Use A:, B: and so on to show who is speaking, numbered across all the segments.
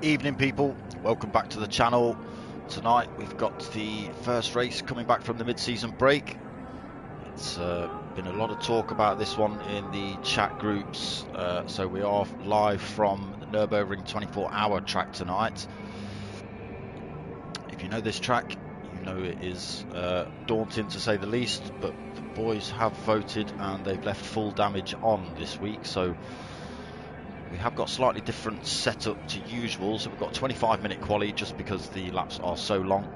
A: Evening people, welcome back to the channel. Tonight we've got the first race coming back from the mid-season break. It's been a lot of talk about this one in the chat groups, so we are live from the Nurburgring 24-hour track tonight. If you know this track, you know it is daunting to say the least, but the boys have voted and they've left full damage on this week, so we have got slightly different setup to usual. So we've got 25-minute quali just because the laps are so long.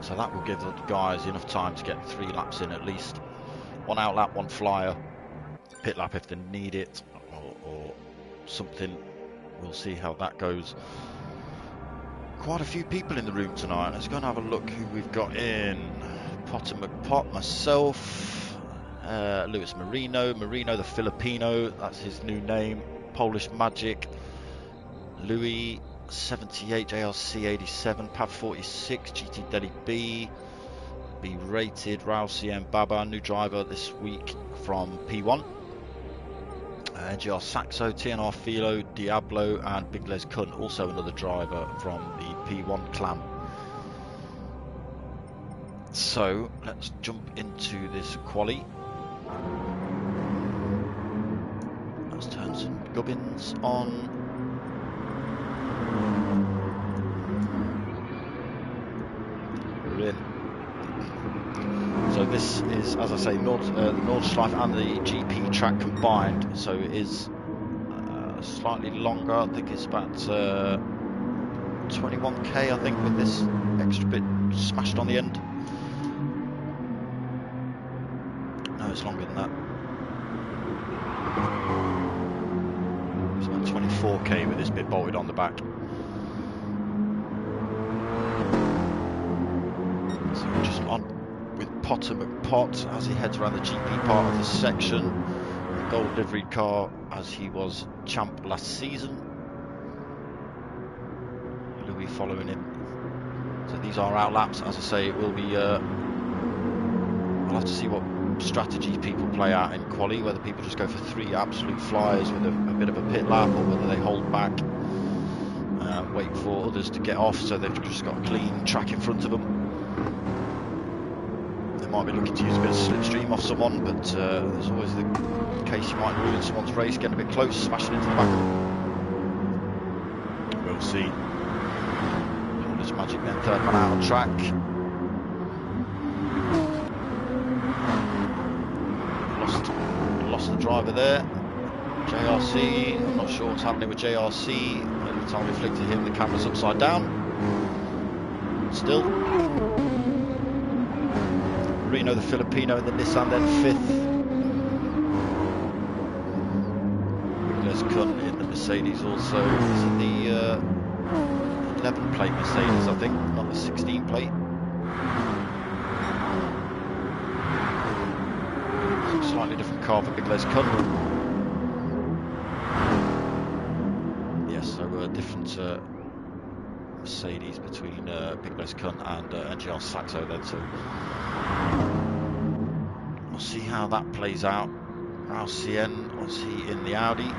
A: So that will give the guys enough time to get 3 laps in at least. 1 out lap, 1 flyer, pit lap if they need it, or something. We'll see how that goes. Quite a few people in the room tonight. Let's go and have a look who we've got in. Potter McPot, myself. Luis Marino the Filipino, that's his new name. Polish Magic, Louis 78, JRC 87, Pav 46, GT Delhi B rated, Raul Baba, new driver this week from P1. NGR Saxo, TNR Philo, Diablo, and Big Les Kun, also another driver from the P1 clan. So let's jump into this quali. Let's turn some gubbins on. We're in. So this is, as I say, the Nordschleife and the GP track combined. So it is slightly longer. I think it's about 21k. I think with this extra bit smashed on the end. No, it's longer than that. It's about 24k with this bit bolted on the back. So we're just on with Potter McPot as he heads around the GP part of the section. A gold livery car as he was champ last season. Louis following him. So these are out laps. As I say, it will be. We'll have to see what strategies people play out in quali, whether people just go for 3 absolute flyers with a bit of a pit lap, or whether they hold back, wait for others to get off so they've just got a clean track in front of them. They might be looking to use a bit of slipstream off someone, but there's always the case you might ruin someone's race, getting a bit close, smashing into the back of them. We'll see. Polish Magic then, third man out on track. Lost the driver there. JRC, I'm not sure what's happening with JRC. Every time we flick to him, the camera's upside down. Still. Reno the Filipino in the Nissan, then 5th. Les Kun in the Mercedes also. This is the 11 plate Mercedes, I think, not the 16 plate. Slightly different car for Big Les Kun. Yes, so different Mercedes between Big Les Kun and NGR Saxo then. So we'll see how that plays out. Raul Cien, was he in the Audi?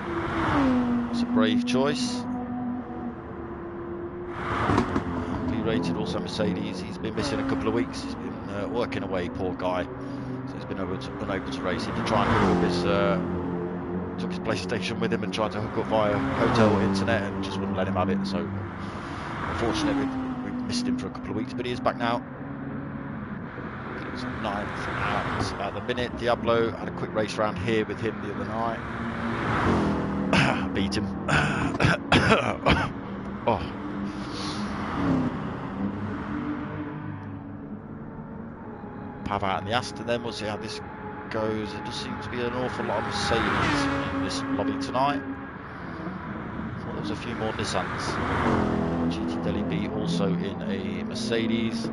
A: That's a brave choice. B-rated, also Mercedes. He's been missing a couple of weeks. He's been working away, poor guy. So he's been unable to race. He did try and hook up his, took his PlayStation with him and tried to hook up via hotel internet and just wouldn't let him have it. So unfortunately we missed him for a couple of weeks, but he is back now. He's 9th out at the minute. Diablo had a quick race round here with him the other night. Beat him. Oh. Pav out in the Aston then. We'll see how this goes. It just seems to be an awful lot of Mercedes in this lobby tonight. I thought there was a few more Nissans. GT Delhi B also in a Mercedes. He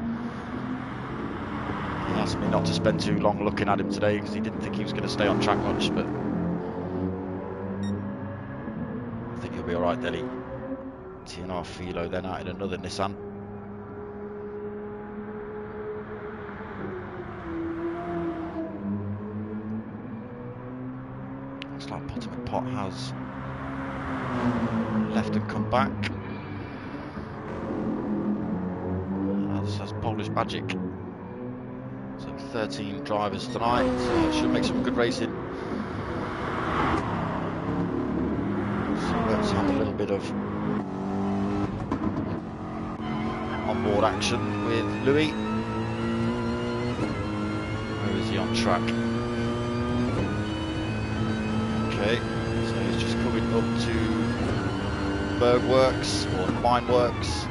A: asked me not to spend too long looking at him today because he didn't think he was going to stay on track much, but I think he'll be alright, Delhi. TNR Philo then out in another Nissan. Looks like Potter McPot has back. That's Polish magic. So 13 drivers tonight, should make some good racing. So let's have a little bit of onboard action with Louis. Where is he on track? Okay, so he's just coming up to Bergworks or Mineworks.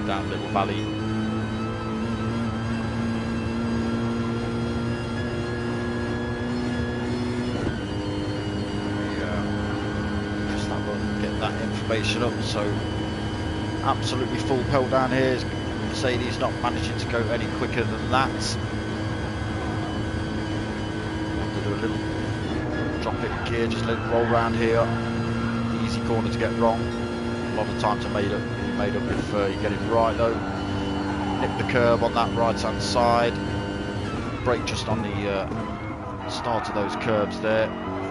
A: Down Little Valley. Just have a get that information up. So absolutely full pelt down here. Mercedes not managing to go any quicker than that. Want to do a little drop it gear, just let it roll around here. Easy corner to get wrong. A lot of time to made up if you get it right though. Nip the curb on that right hand side. Brake just on the start of those curbs there.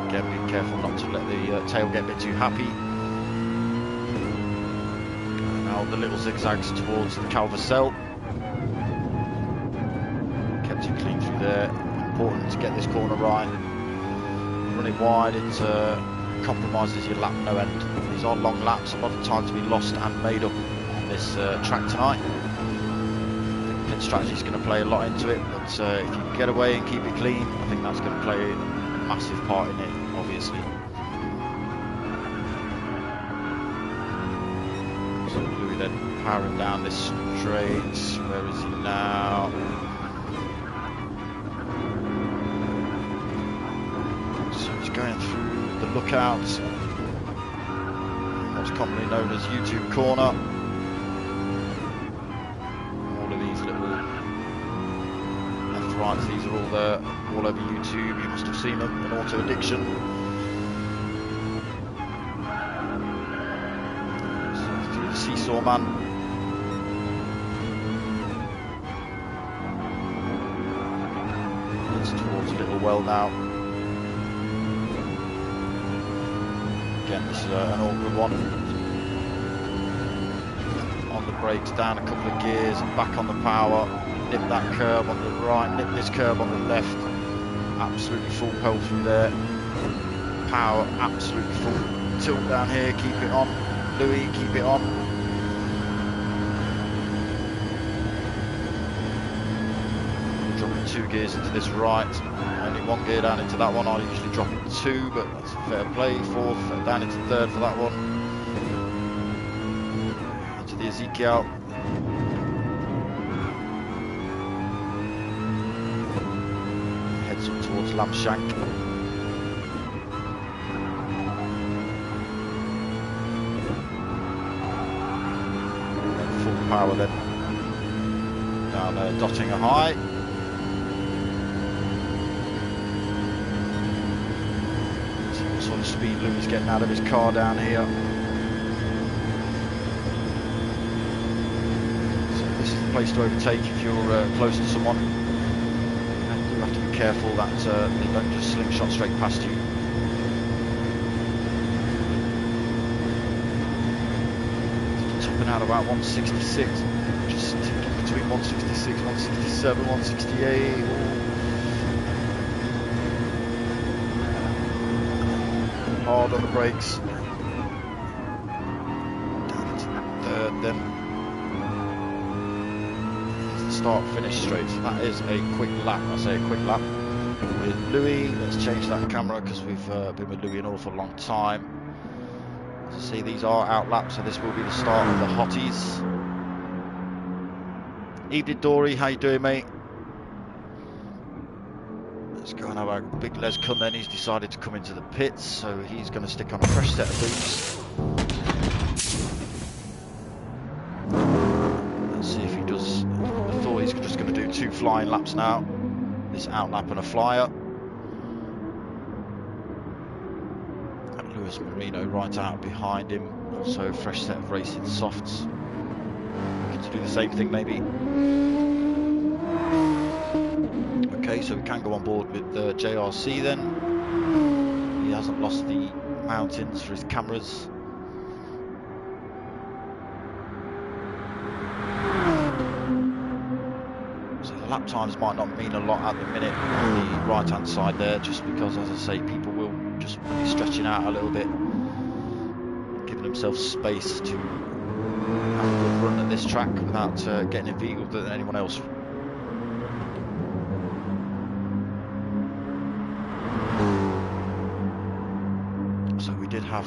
A: Again, be careful not to let the tail get a bit too happy. And now the little zigzags towards the Calvacell. Kept it clean through there. Important to get this corner right. Run it wide, it compromises your lap no end. These are long laps, a lot of time to be lost and made up on this track tonight. The pit strategy is going to play a lot into it, but if you can get away and keep it clean, I think that's going to play a massive part in it, obviously. So Louis then powering down this straight. Where is he now? So he's going through the lookout, what's commonly known as YouTube corner. All of these little left rights, these are all there, all over YouTube. You must have seen them in Auto Addiction. So through the Seesaw Man. It's towards Little Well now. Again, this is an awkward one. On the brakes, down a couple of gears, and back on the power. Nip that curb on the right, nip this curb on the left. Absolutely full pole through there. Power, absolutely full tilt down here. Keep it on, Louis. Keep it on. Dropping 2 gears into this right. Only 1 gear down into that one. I usually drop it 2, but that's fair play. 4th, down into 3rd for that one. Into the Ezekiel. Heads up towards Lamshank. And full power then. Down there, Dottinger High. Sort of speed Louis getting out of his car down here. So this is the place to overtake if you're close to someone. And you have to be careful that they don't just slingshot straight past you. Topping out about 166, just between 166, 167, 168. Hard on the brakes. Down into 3rd then. The start finish straight. So that is a quick lap. I say a quick lap with Louis. Let's change that camera because we've been with Louis an awful long time. As I see, these are out laps, so this will be the start of the hotties. Evening, Dory. How you doing, mate? Let's go and have our big Les come then. He's decided to come into the pits, so he's going to stick on a fresh set of boots. Let's see if he does. I thought he's just going to do 2 flying laps now. This out lap and a flyer. And Lewis Marino right out behind him. Also a fresh set of racing softs. Looking to do the same thing maybe. Okay, so we can go on board with JRC then. He hasn't lost the mountains for his cameras. So the lap times might not mean a lot at the minute on the right hand side there, just because, as I say, people will just be stretching out a little bit, giving themselves space to have a good run at this track without getting involved with anyone else. So we did have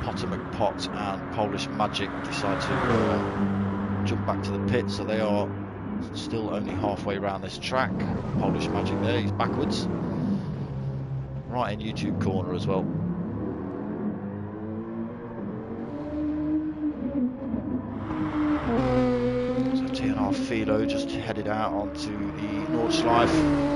A: Potter McPot and Polish Magic decide to jump back to the pit, so they are still only halfway around this track. Polish Magic there, he's backwards. Right in YouTube corner as well. So TNR Philo just headed out onto the Nordschleife.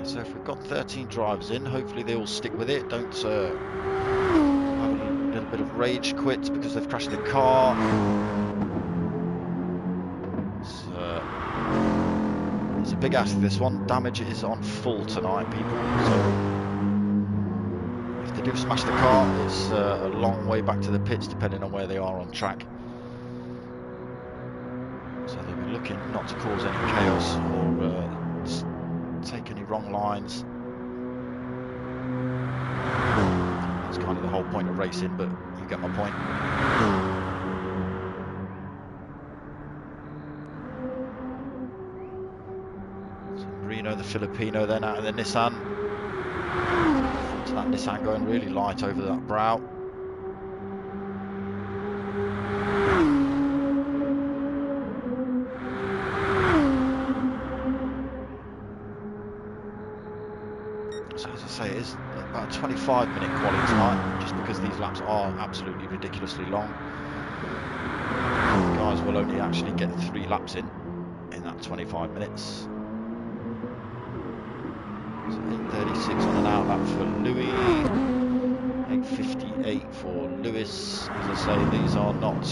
A: So if we've got 13 drivers in, hopefully they all stick with it, don't have a little bit of rage quit because they've crashed their car. It's a big ask, this one. Damage is on full tonight, people, so if they do smash the car, it's a long way back to the pits depending on where they are on track. So they'll be looking not to cause any chaos or take any wrong lines. That's kind of the whole point of racing, but you get my point. So Marino, the Filipino, then out of the Nissan. So that Nissan going really light over that brow. So as I say, it is about a 25-minute quali tonight, just because these laps are absolutely ridiculously long. The guys will only actually get 3 laps in that 25 minutes. So 8:36 on an out lap for Louis, 8:58 for Lewis. As I say, these are not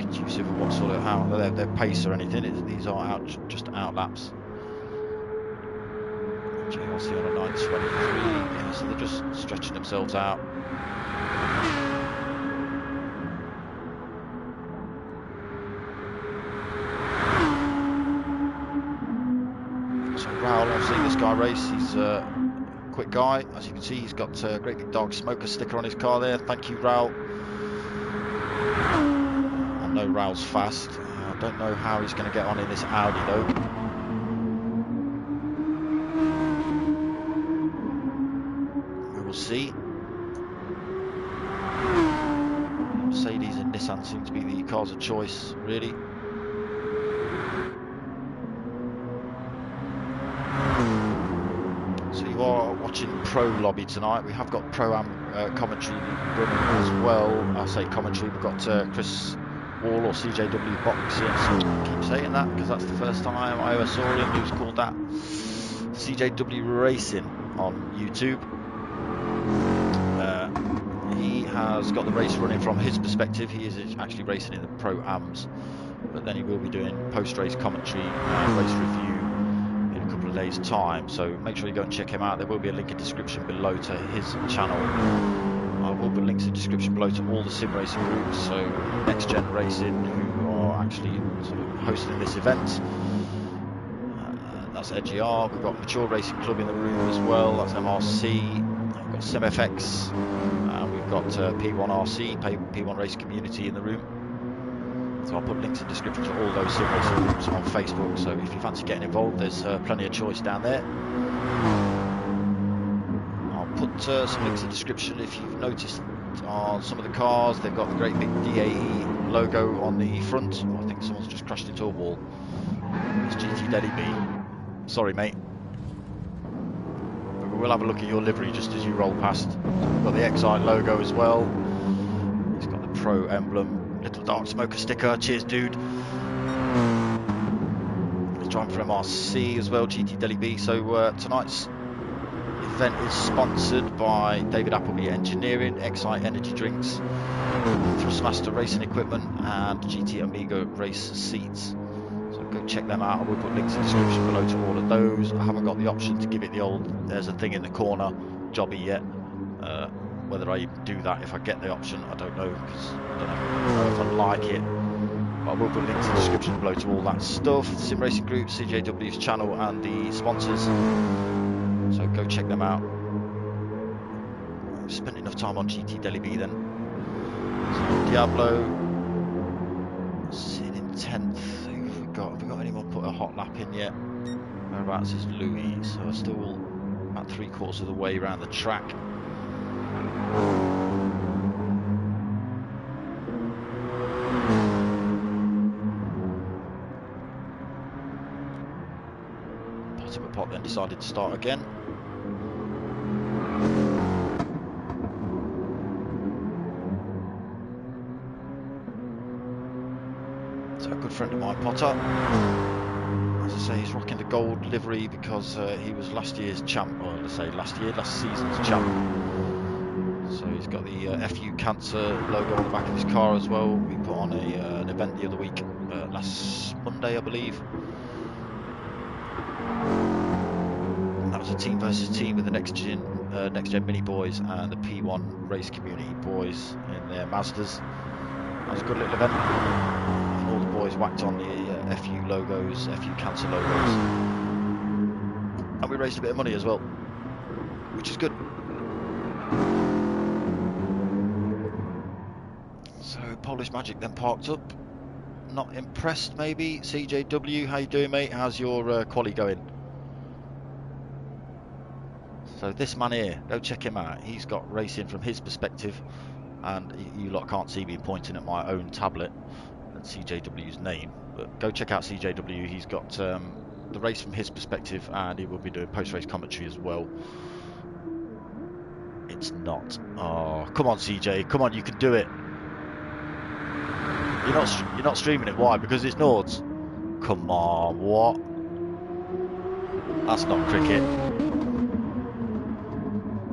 A: conducive of what sort of how their pace or anything. These are just out laps. JLC on a 9:23, yeah, so they're just stretching themselves out. So Raul, I've seen this guy race. He's a quick guy, as you can see. He's got a great big darksmoka sticker on his car there. Thank you, Raul. I know Raul's fast. I don't know how he's going to get on in this Audi though. See, Mercedes and Nissan seem to be the cars of choice, really. So you are watching Pro Lobby tonight. We have got Pro-Am commentary running as well. I say commentary, we've got Chris Wall or CJW Boxing. So I keep saying that because that's the first time I ever saw him. He was called that. CJW Racing on YouTube. He has got the race running from his perspective. He is actually racing in the Pro-Ams, but then he will be doing post-race commentary and race review in a couple of days' time. So make sure you go and check him out. There will be a link in the description below to his channel. I will put links in the description below to all the sim racing groups. So Next Gen Racing, who are actually sort of hosting this event. That's NGR. We've got Mature Racing Club in the room as well. That's MRC. We've got SIM-FX, and we've got P1RC, P1 Race Community in the room. So I'll put links in the description to all those sim racing groups on Facebook. So if you fancy getting involved, there's plenty of choice down there. I'll put some links in the description. If you've noticed on some of the cars, they've got the great big DAE logo on the front. I think someone's just crashed into a wall. It's GT Daddy B. Sorry, mate. We'll have a look at your livery just as you roll past. We've got the Excite logo as well. It's got the Pro emblem, little darksmoka sticker. Cheers, dude. driving for MRC as well, GT Delhi B. So tonight's event is sponsored by David Appleby Engineering, Excite Energy Drinks, Thrustmaster Racing Equipment, and GT Amiga Race Seats. So go check them out. I will put links in the description below to all of those. I haven't got the option to give it the old "there's a thing in the corner" jobby yet. Whether I even do that if I get the option, I don't know, because I don't know if I like it. But I will put links in the description below to all that stuff. Sim Racing Group, CJW's channel, and the sponsors. So go check them out. I've spent enough time on GT Delhi B then. So Diablo sitting in 10th. Who have we got? Have we got anyone put a hot lap in yet? Whereabouts is Louis? So I'm still about 3/4 of the way around the track. Bottom of pot, then decided to start again. So a good friend of mine, Potter. As I say, he's rocking the gold livery because he was last year's champ, or let's say last season's champ. So he's got the FU Cancer logo on the back of his car as well. We put on an event the other week, last Monday I believe. And that was a team versus team with the Next Gen Mini boys and the P1 Race Community boys in their Mazdas. That was a good little event. And all the boys whacked on the FU logos, FU Cancer logos. And we raised a bit of money as well, which is good. So Polish Magic then parked up. Not impressed maybe. CJW, how you doing mate? How's your quali going? So this man here, go check him out. He's got racing from his perspective, and you lot can't see me pointing at my own tablet and CJW's name, but go check out CJW. He's got the race from his perspective, and he will be doing post-race commentary as well. It's not. Oh, come on CJ, come on, you can do it. You're not streaming it. Why? Because it's Nords. Come on, what? That's not cricket.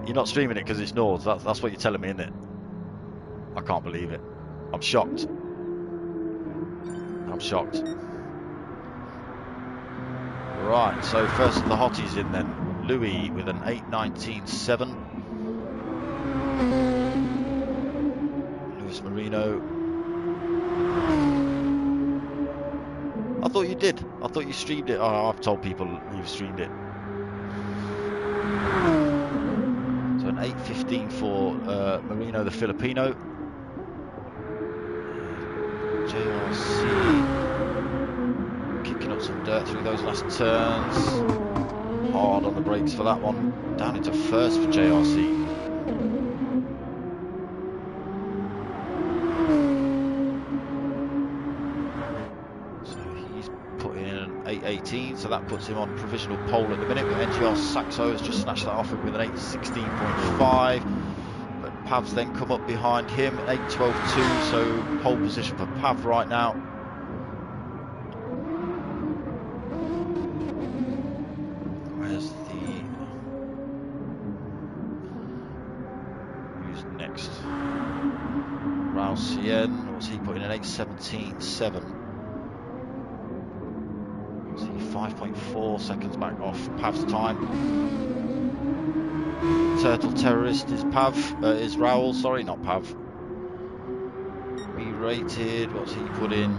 A: You're not streaming it because it's Nords. That's what you're telling me, isn't it? I can't believe it. I'm shocked. I'm shocked. Right, so first of the hotties in then. Louis with an 8:19.7. Luis Marino. I thought you did. I thought you streamed it. Oh, I've told people you've streamed it. So an 8:15 for Marino the Filipino. JRC kicking up some dirt through those last turns. Hard on the brakes for that one. Down into first for JRC. So that puts him on provisional pole at the minute, but NGR Saxo has just snatched that off with an 8:16.5. But Pav's then come up behind him, 8:12.2, so pole position for Pav right now. Where's the... who's next? Raul Cien, what's he putting in? 8:17.7. 5.4 seconds back off Pav's time. Turtle Terrorist is Pav, is Raul, sorry, not Pav. Re-rated, what's he put in?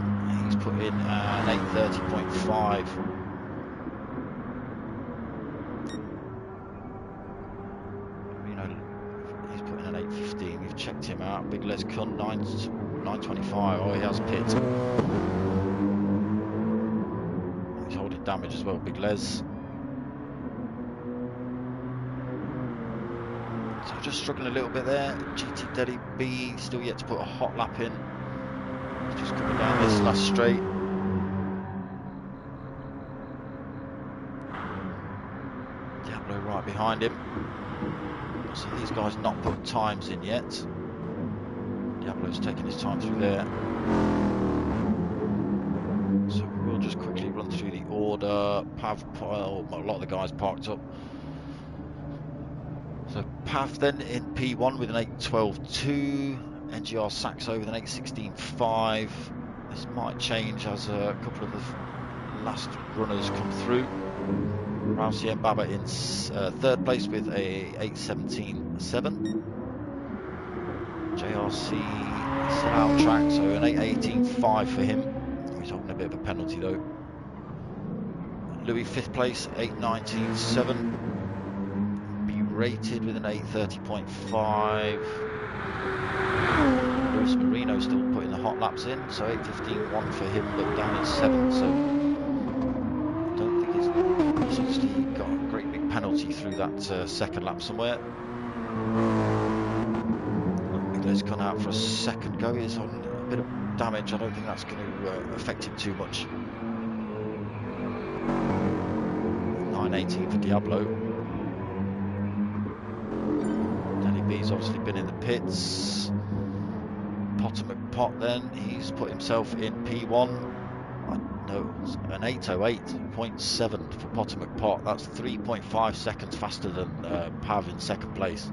A: He's put in an 8:30.5. You know, he's put in an 8:15. We've checked him out. Big Les Kun 9:25. Oh, he has pit. Damage as well, Big Les. So just struggling a little bit there. GT Delhi B still yet to put a hot lap in. Just coming down this last straight. Diablo right behind him. So these guys not put times in yet. Diablo's taking his time through there. So we'll just quickly run through the order. order. Pav, well, a lot of the guys parked up. So Pav then in P1 with an 8.12.2. NGR Saxo with an 8.16.5. This might change as a couple of the last runners come through. Rousey Mbaba in third place with a 8.17.7. JRC still out on track, so an 8.18.5 for him. He's holding a bit of a penalty though. Louis 5th place, 8.19.7. Rated with an 8.30.5. Luis Marino still putting the hot laps in, so 8.15.1 for him, but down in 7th. So I don't think he's obviously got a great big penalty through that second lap somewhere. He's gone out for a second go. He's on a bit of damage. I don't think that's going to affect him too much. 9.18 for Diablo. He's obviously been in the pits. Potter McPot then, he's put himself in P1. No, an 8.08.7 for Potter McPot. That's 3.5 seconds faster than Pav in second place.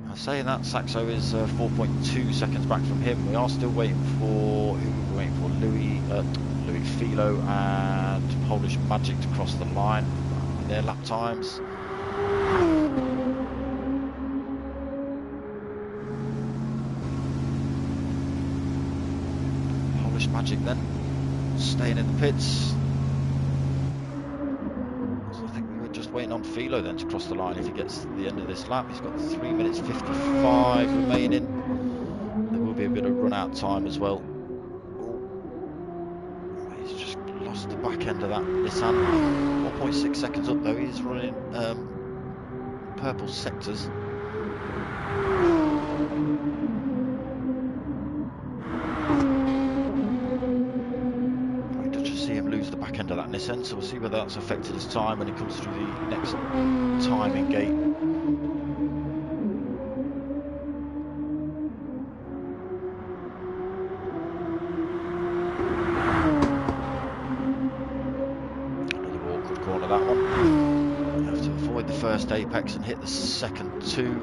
A: I'm saying that Saxo is 4.2 seconds back from him. We are still waiting for Louis Philo and Polish Magic to cross the line in their lap times. Magic then staying in the pits. So I think we were just waiting on Philo then to cross the line if he gets to the end of this lap. He's got 3 minutes 55 remaining. There will be a bit of run out time as well. He's just lost the back end of that Nissan. 1.6 seconds up though. He's running purple sectors. End of that Nissan, so we'll see whether that's affected his time when he comes through the next timing gate. Another awkward corner, that one. You have to avoid the first apex and hit the second two.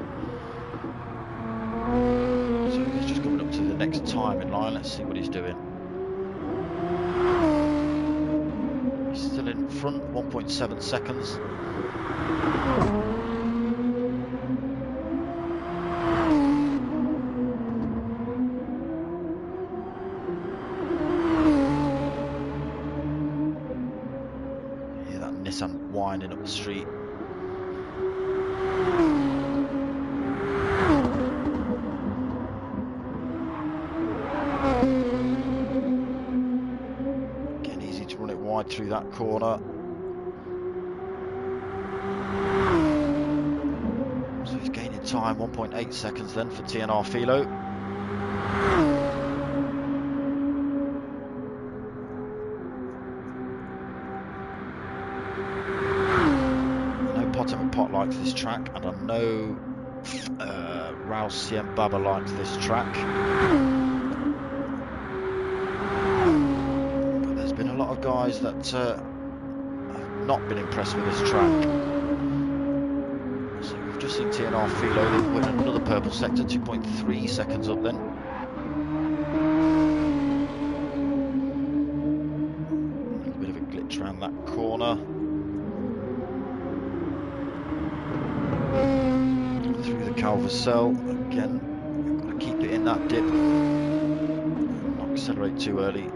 A: So he's just coming up to the next timing line. Let's see what he's doing. Still in front, 1.7 seconds. Yeah, that Nissan winding up the street. Through that corner. So he's gaining time, 1.8 seconds then for TNR Philo. I know Potter McPot likes this track, and I know Rousey Mbaba likes this track. Guys that have not been impressed with this track. So we've just seen TNR Philo, they've put in another purple sector, 2.3 seconds up then. A little bit of a glitch around that corner. Through the Calvacell, again, you've got to keep it in that dip, not accelerate too early.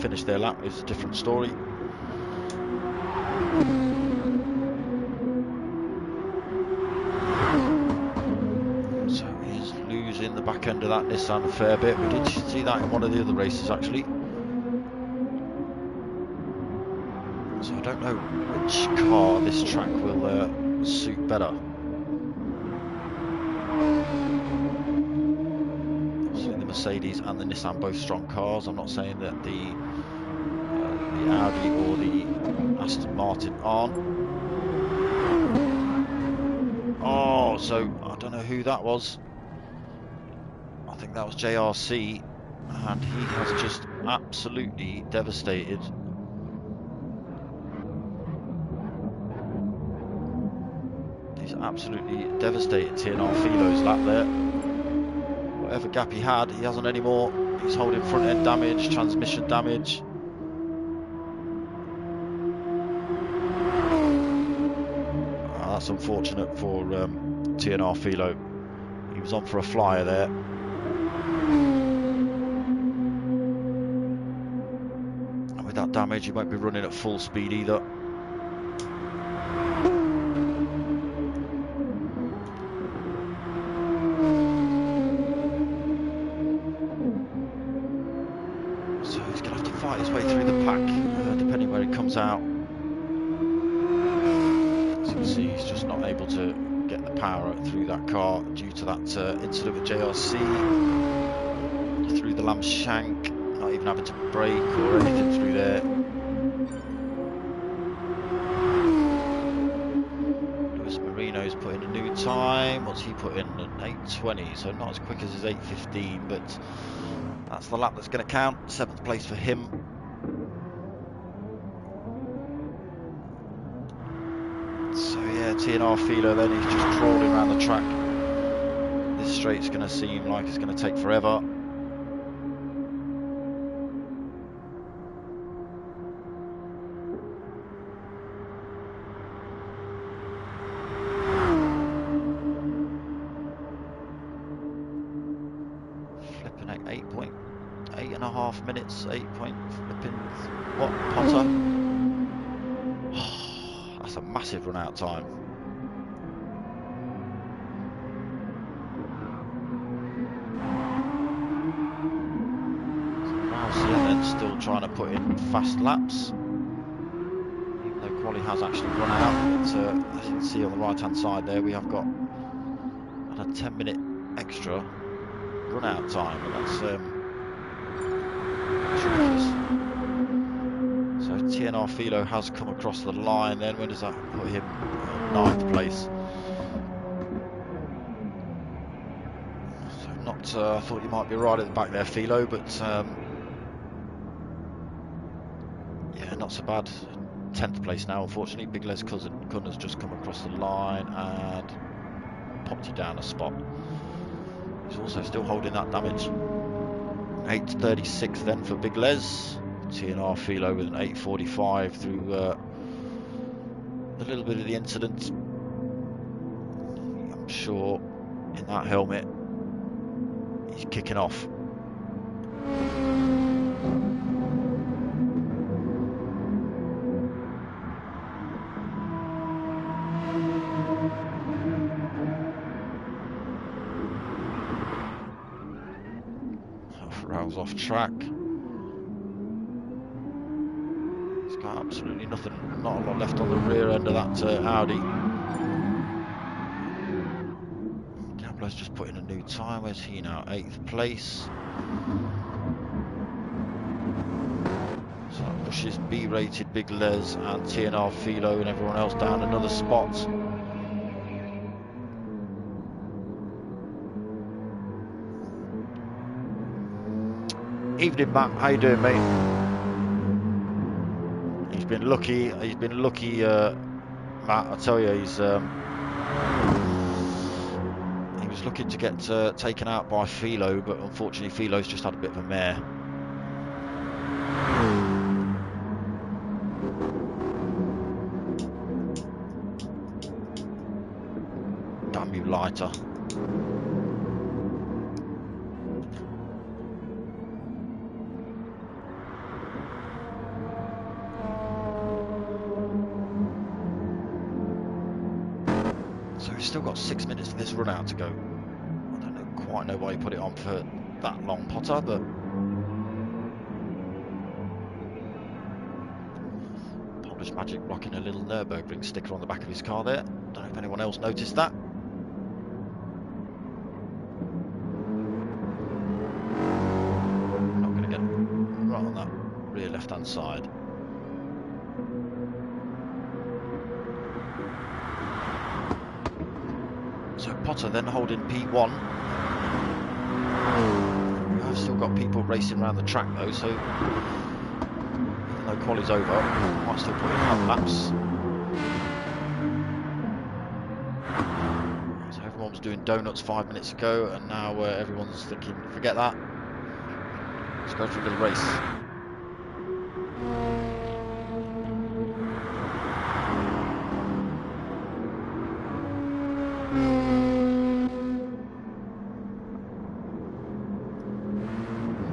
A: Finish their lap is a different story. So he's losing the back end of that Nissan a fair bit. We did see that in one of the other races actually. So I don't know which car this track will suit better. So they Mercedes and the Nissan both strong cars. I'm not saying that the Audi or the Aston Martin aren't. Oh, so I don't know who that was. I think that was JRC, and he has just absolutely devastated. He's absolutely devastated TNR Philo's lap there. Whatever gap he had, he hasn't anymore. He's holding front end damage, transmission damage. That's unfortunate for TNR Philo. He was on for a flyer there. And with that damage, he won't be running at full speed either. So he's going to have to fight his way through the pack, depending where he comes out. As you can see, he's just not able to get the power through that car due to that incident with JRC. Through the lamb shank, not even having to brake or anything through there. Lewis Marino's put in a new time. What's he put in? An 8:20, so not as quick as his 8:15, but that's the lap that's going to count. 7th place for him. So yeah, TNR Philo then, he's just crawling around the track. This straight's going to seem like it's going to take forever. Flipping at 8.5 minutes, 8 point flipping, what, Potter? That's a massive run out time. Then still trying to put in fast laps, even though quali has actually run out. But as you can see on the right hand side there, we have got a 10-minute extra run out time, and that's ridiculous. So TNR Philo has come across the line then. Where does that put him? 9th place. So not, I thought you might be right at the back there, Philo, but yeah, not so bad. 10th place now, unfortunately. Big Les Kun has just come across the line and popped you down a spot. He's also still holding that damage. 8:36 then for Big Les. TNR Philo with an 8:45 through a little bit of the incident. I'm sure in that helmet he's kicking off. Rails off track. He's got absolutely nothing, not a lot left on the rear end of that Audi. Diablo's just put in a new time. Where's he now? 8th place. So that pushes B-rated Big Les and TNR Philo and everyone else down another spot. Evening, Matt. How you doing, mate? He's been lucky. He's been lucky, Matt. I tell you, he was looking to get taken out by Philo, but unfortunately, Philo's just had a bit of a mare. Damn you, lighter. Still got 6 minutes for this run out to go. I don't quite know why you put it on for that long, Potter, but Polish Magic rocking a little Nurburgring sticker on the back of his car there. Don't know if anyone else noticed that. left hand side. So Potter then holding P1. I've still got people racing around the track though, so even though quali's over, I might still put in half laps. So everyone was doing donuts 5 minutes ago, and now everyone's thinking, forget that, let's go for a little race.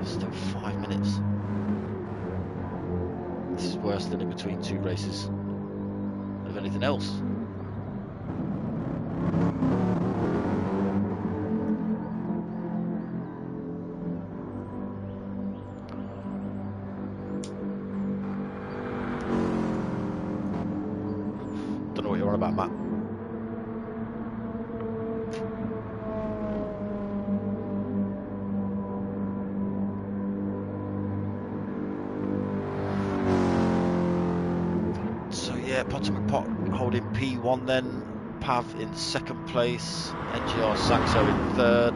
A: Still 5 minutes. This is worse than in between two races of anything else. Don't know what you're on about, Matt. Potter McPot holding P1 then, Pav in second place, NGR Saxo in third,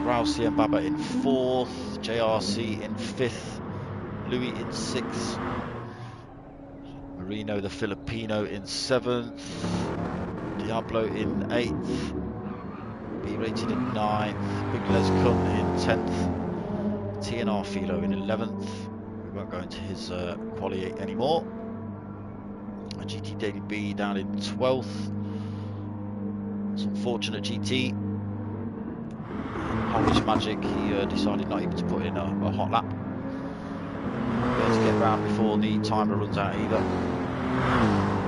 A: Rousey and Baba in fourth, JRC in fifth, Louis in sixth, Marino the Filipino in seventh, Diablo in eighth, B-rated in ninth, Big Les Kun in 10th, TNR Philo in 11th. We won't go into his quali anymore. GT Daily B down in 12th. It's unfortunate GT. Polish Magic, he decided not even to put in a hot lap. Be able to get round before the timer runs out either.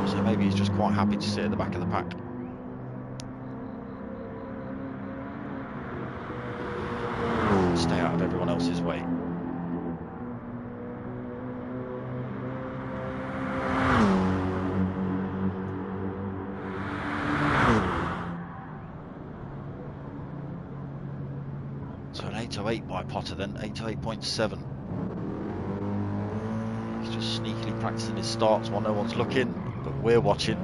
A: So maybe he's just quite happy to sit at the back of the pack. Stay out of everyone else's way. So an 808 by Potter then, 808.7. He's just sneakily practicing his starts while no one's looking, but we're watching.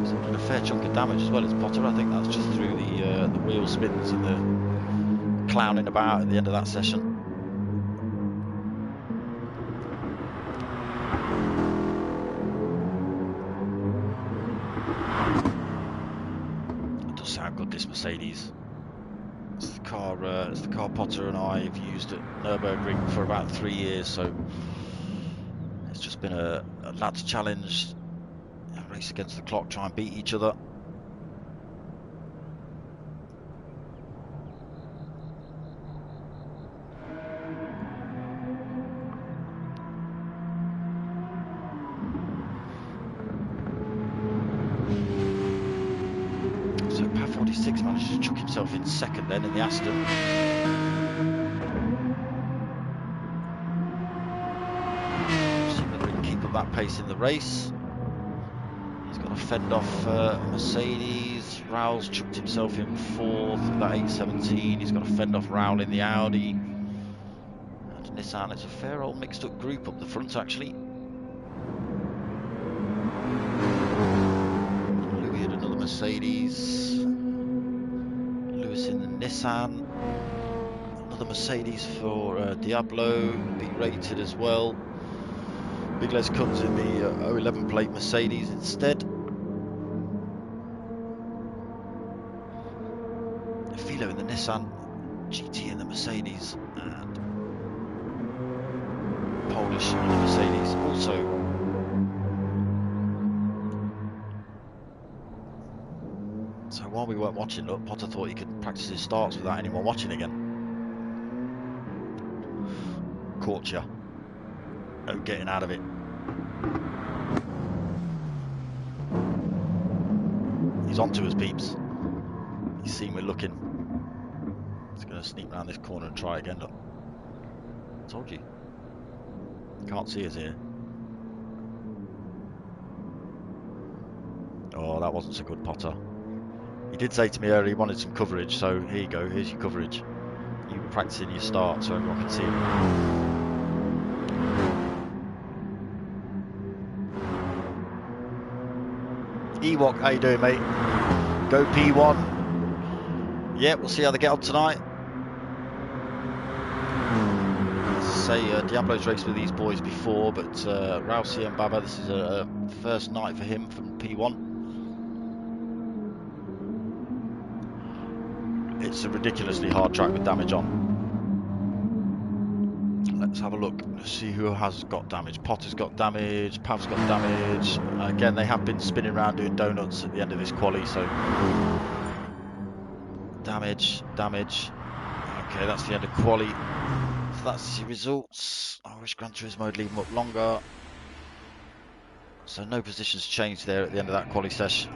A: He's done a fair chunk of damage as well as Potter. I think that's just through the wheel spins and the clowning about at the end of that session. Sound good, this Mercedes. It's the car Potter and I have used at Nurburgring for about 3 years, so it's just been a lads challenge, a race against the clock, try and beat each other. So Pav 46 managed to chuck himself in second then in the Aston. See whether he can keep up that pace in the race. He's got to fend off Mercedes. Raul's chucked himself in fourth with that 817. He's got to fend off Raul in the Audi. And Nissan, it's a fair old mixed up group up the front actually. Louis had another Mercedes. Lewis in the Nissan. Another Mercedes for Diablo, B-rated as well. Big Les comes in the 011 plate Mercedes instead. Philo in the Nissan, GT in the Mercedes, and Polish in the Mercedes also. So while we weren't watching, look, Potter thought he could practice his starts without anyone watching again. Caught ya. No getting out of it. He's on to us, peeps. He's seen we're looking. He's going to sneak around this corner and try again. Look. I told you. Can't see us here. Oh, that wasn't so good, Potter. He did say to me earlier he wanted some coverage, so here you go, here's your coverage. You practicing your start so everyone can see him. Ewok, how you doing, mate? Go P1. Yeah, we'll see how they get on tonight. As I say, Diablo's raced with these boys before, but Rousey and Baba, this is a first night for him from P1. It's a ridiculously hard track with damage on. Let's have a look, see who has got damage. Potter's got damage, Pav's got damage. Again, they have been spinning around doing donuts at the end of this quali, so damage. Okay, that's the end of quali. So that's the results. I wish Gran Turismo would leave them up longer. So no positions changed there at the end of that quali session.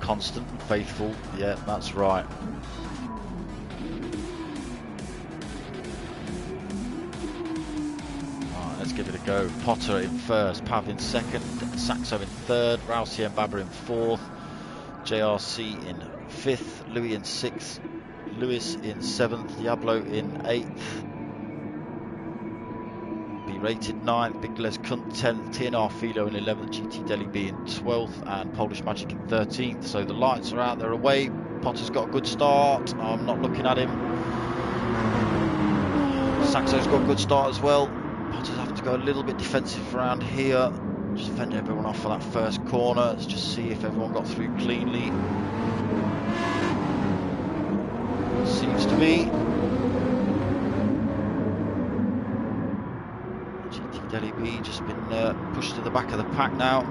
A: Constant and faithful, yeah, that's right. Let's give it a go. Potter in first, Pav in second, Saxo in third, Rousey and Baba in fourth, JRC in fifth, Louis in sixth, Lewis in seventh, Diablo in eighth, B-rated ninth, Big Les Cunt 10th, TNR Philo in 11th, GT Deli B in 12th, and Polish Magic in 13th. So the lights are out, they're away. Potter's got a good start. I'm not looking at him. Saxo's got a good start as well. Potter's having to go a little bit defensive around here. Just fend everyone off for that first corner. Let's just see if everyone got through cleanly. Seems to be. GT Deli B just been pushed to the back of the pack now.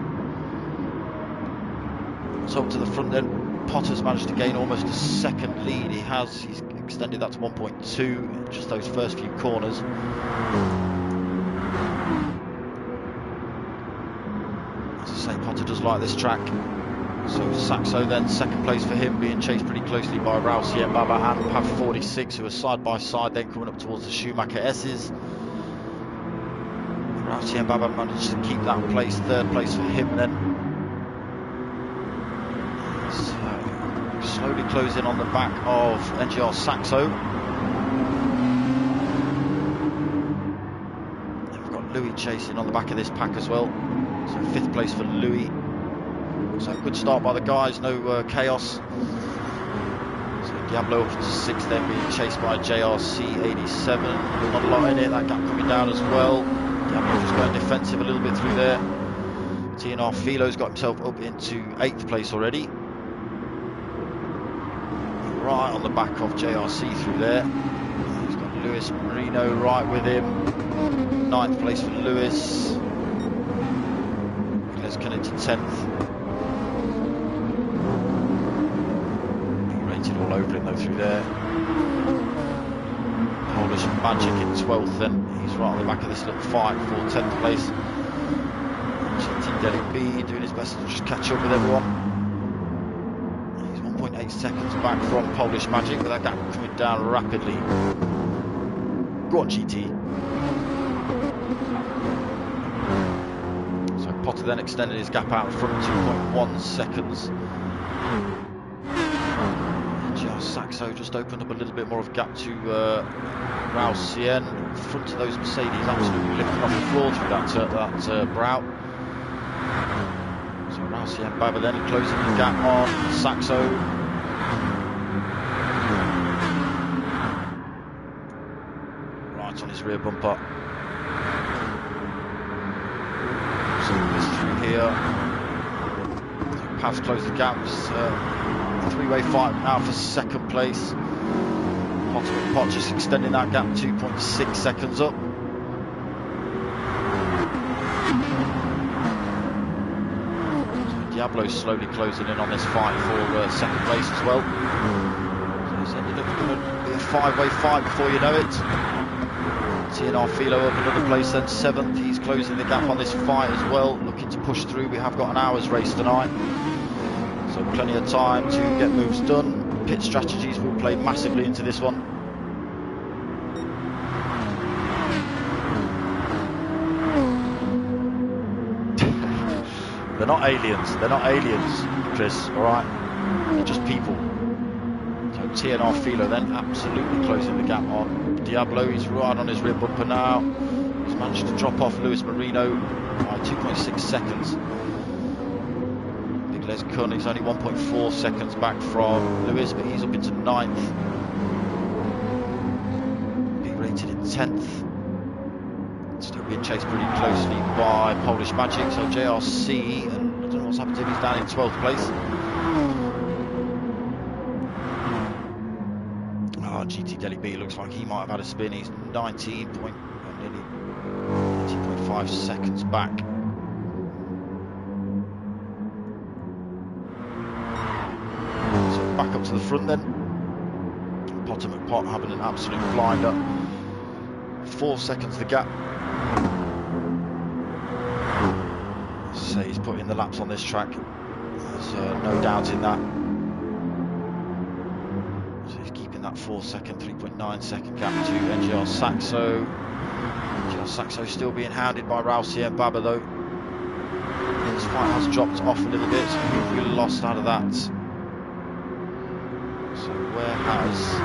A: It's up to the front then. Potter's managed to gain almost a second lead. He's extended that to 1.2, just those first few corners. As I say, Potter does like this track. So Saxo then, second place for him, being chased pretty closely by Rousey and Baba and Pav 46, who are side by side then coming up towards the Schumacher S's. Rousey and Baba managed to keep that place, third place for him then. So, slowly closing on the back of NGR Saxo. And we've got Louis chasing on the back of this pack as well. So fifth place for Louis. So good start by the guys, no chaos. So Diablo up to sixth then, being chased by JRC 87. Not a lot in it, that gap coming down as well. Diablo just going defensive a little bit through there. TNR Philo's got himself up into 8th place already. Right on the back of JRC through there. He's got Lewis Marino right with him. 9th place for Lewis. Let's get into 10th. Rated all over him though through there. Polish Magic in 12th then. He's right on the back of this little fight for 10th place. GT Deli B doing his best to just catch up with everyone. 0.8 seconds back from Polish Magic, but that gap coming down rapidly. Go on, GT. So Potter then extended his gap out from 2.1 seconds. NGR Saxo just opened up a little bit more of a gap to Rousey. Front of those Mercedes absolutely lifting off the floor through that brow. So Rousey and Baba then closing the gap on Saxo. Right on his rear bumper. So this through here. So Pav's closed the gaps. Three-way fight now for second place. Pot just extending that gap 2.6 seconds up. Diablo slowly closing in on this fight for second place as well. So it's ended up going to be a five-way fight before you know it. TNR Philo up another place then 7th. He's closing the gap on this fight as well, looking to push through. We have got an hour's race tonight, so plenty of time to get moves done. Pit strategies will play massively into this one. They're not aliens. They're not aliens, Chris. All right, they're just people. So TNR Philo then absolutely closing the gap on Diablo. He's right on his rear bumper now. He's managed to drop off Luis Marino by 2.6 seconds. Big Les Kun is only 1.4 seconds back from Lewis, but he's up into 9th. Big rated in 10th. Still being chased pretty closely by Polish Magic. So JRC, and I don't know what's happened to him, he's down in 12th place. GT Deli B looks like he might have had a spin. He's 19.5 seconds back. So back up to the front then. Potter McPot having an absolute blinder. 4 seconds the gap. So he's putting the laps on this track. There's no doubt in that. That 4 second, 3.9 second gap to NGR Saxo. NGR Saxo still being hounded by Rousey and Baba though. This fight has dropped off a little bit, so we've really lost out of that. So where has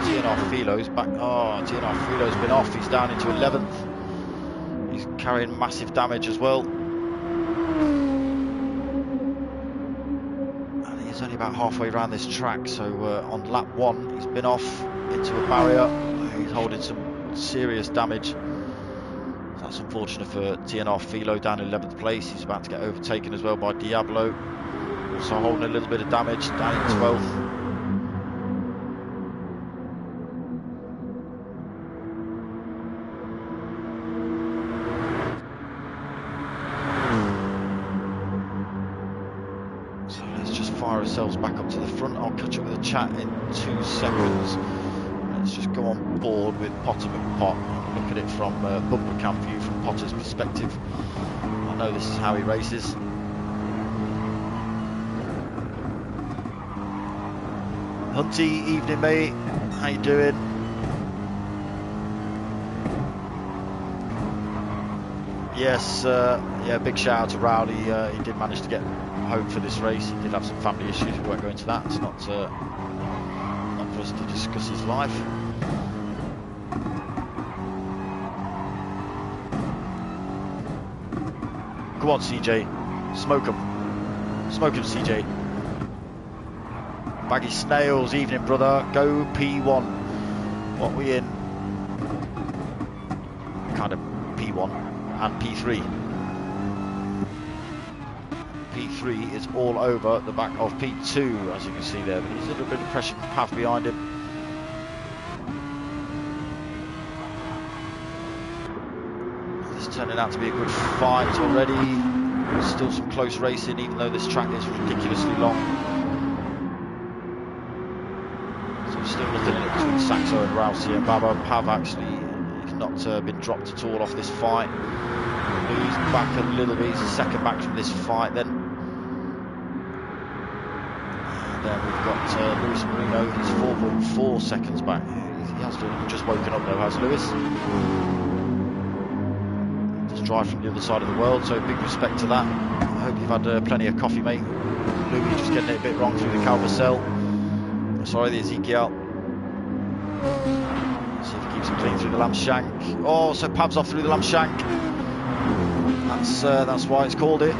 A: TNR Philo's back? Oh, TNR Philo's been off. He's down into 11th. He's carrying massive damage as well. He's only about halfway around this track, so on lap 1 he's been off into a barrier. He's holding some serious damage. So that's unfortunate for TNR Philo down in 11th place. He's about to get overtaken as well by Diablo, also holding a little bit of damage, down in 12th. Ourselves back up to the front. I'll catch up with the chat in 2 seconds. Let's just go on board with Potter McPot and look at it from bumper cam view from Potter's perspective. I know this is how he races. Hunty, evening mate, how you doing? Yes, yeah, big shout out to Rowley. He did manage to get home for this race. He did have some family issues. We won't go into that. It's not for us to discuss his life. Go on, CJ. Smoke him. Smoke him, CJ. Baggy Snails, evening, brother. Go P1. What we in? Kind of P1 and P3. P3 is all over the back of P2, as you can see there, but there's a little bit of pressure from Pav behind him. This is turning out to be a good fight already. There's still some close racing, even though this track is ridiculously long. So still nothing in it between Saxo and Rousey and Baba. Pav actually has not been dropped at all off this fight. He's back a little bit, he's a second back from this fight then. Then we've got Luis Marino, he's 4.4 seconds back. He has just woken up though, has Lewis. Just drive from the other side of the world, so big respect to that. I hope you've had plenty of coffee, mate. Louis just getting it a bit wrong through the Calvacel. Sorry, the Ezekiel. See if he keeps it clean through the lamb shank. Oh, so Pav's off through the lamb shank. That's why it's called it.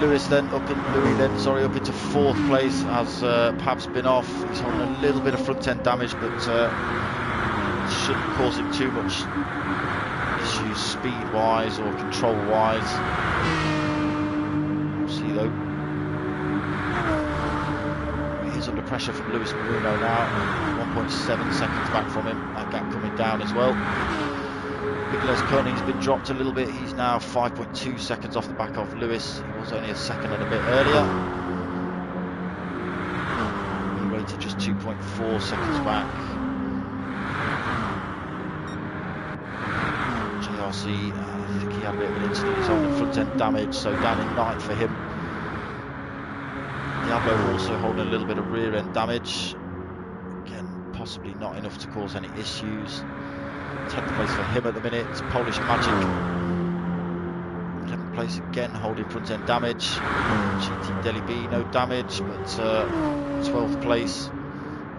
A: Lewis then up into 4th place as Pav's been off. He's holding a little bit of front end damage, but shouldn't cause him too much issues speed wise or control wise. We'll see though. He's under pressure from Luis Marino now, 1.7 seconds back from him. That gap coming down as well. Big Les Koenig's been dropped a little bit. He's now 5.2 seconds off the back of Lewis. He was only a second and a bit earlier. He rated just 2.4 seconds back. JRC, I think he had a bit of an incident. He's holding front end damage, so down in 9th for him. Diablo also holding a little bit of rear end damage. Again, possibly not enough to cause any issues. 10th place for him at the minute. It's Polish Magic place again, holding front end damage. GT Deli B, no damage, but 12th place.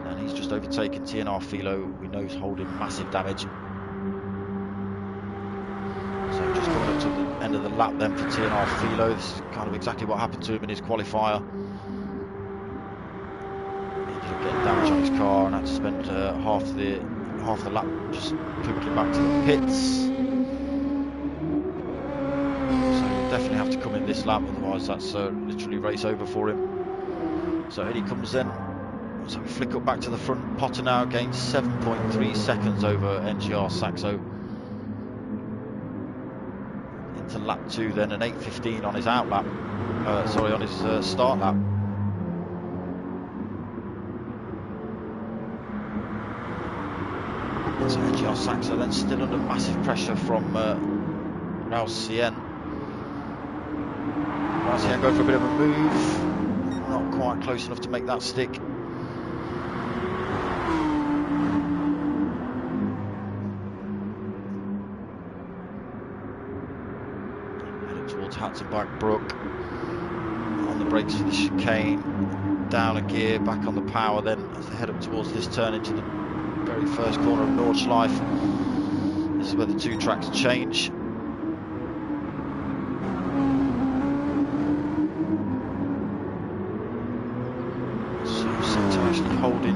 A: And he's just overtaken TNR Philo. We know he's holding massive damage. So just coming up to the end of the lap then for TNR Philo. This is kind of exactly what happened to him in his qualifier. He ended up getting damage on his car and had to spend half the lap just pivoting back to the pits. So he'll definitely have to come in this lap, otherwise that's literally race over for him. So in he comes then. So we flick up back to the front. Potter now gains 7.3 seconds over NGR Saxo. Into lap 2 then, an 8.15 on his out lap. Sorry, on his start lap. So NGR Saxo then still under massive pressure from Raul Cien. Raul Cien going for a bit of a move. Not quite close enough to make that stick. Hatzenbach Brook on the brakes for the chicane, down a gear, back on the power then as they head up towards this turn into the very first corner of Nordschleife. This is where the two tracks change. So Sector actually holding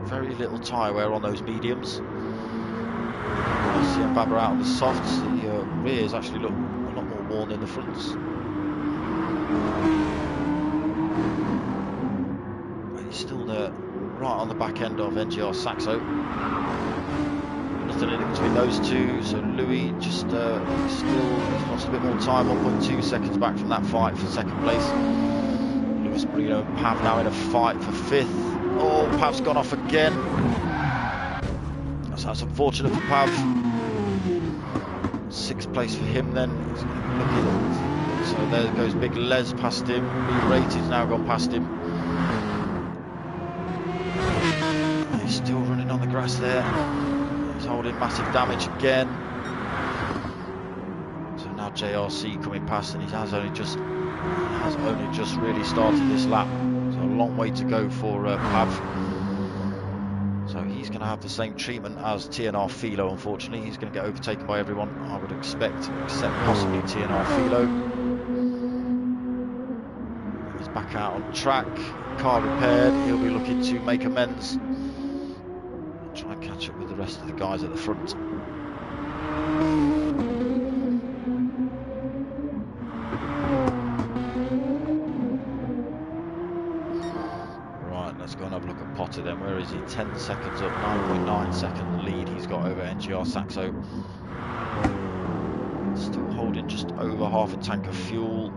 A: very little tyre wear on those mediums. Rossi and Baba out on the softs. The rears actually look worn in the fronts. But he's still there, right on the back end of NGR Saxo. Nothing in between those two, so Louis just still lost a bit more time, 1.2 seconds back from that fight for second place. Luis Brino and Pav now in a fight for 5th. Oh, Pav's gone off again. So that's unfortunate for Pav. 6th place for him then. He's going to be looking at, so there goes Big Les past him. B-Rated's now gone past him. He's still running on the grass there. He's holding massive damage again. So now JRC coming past, and he has only just really started this lap. So a long way to go for Pav. So he's going to have the same treatment as TNR Philo, unfortunately. He's going to get overtaken by everyone, I would expect, except possibly TNR Philo. He's back out on track, car repaired. He'll be looking to make amends. Try and catch up with the rest of the guys at the front. Let's go and have a look at Potter then. Where is he? 10 seconds up, 9.9 second lead he's got over NGR Saxo. Still holding just over half a tank of fuel.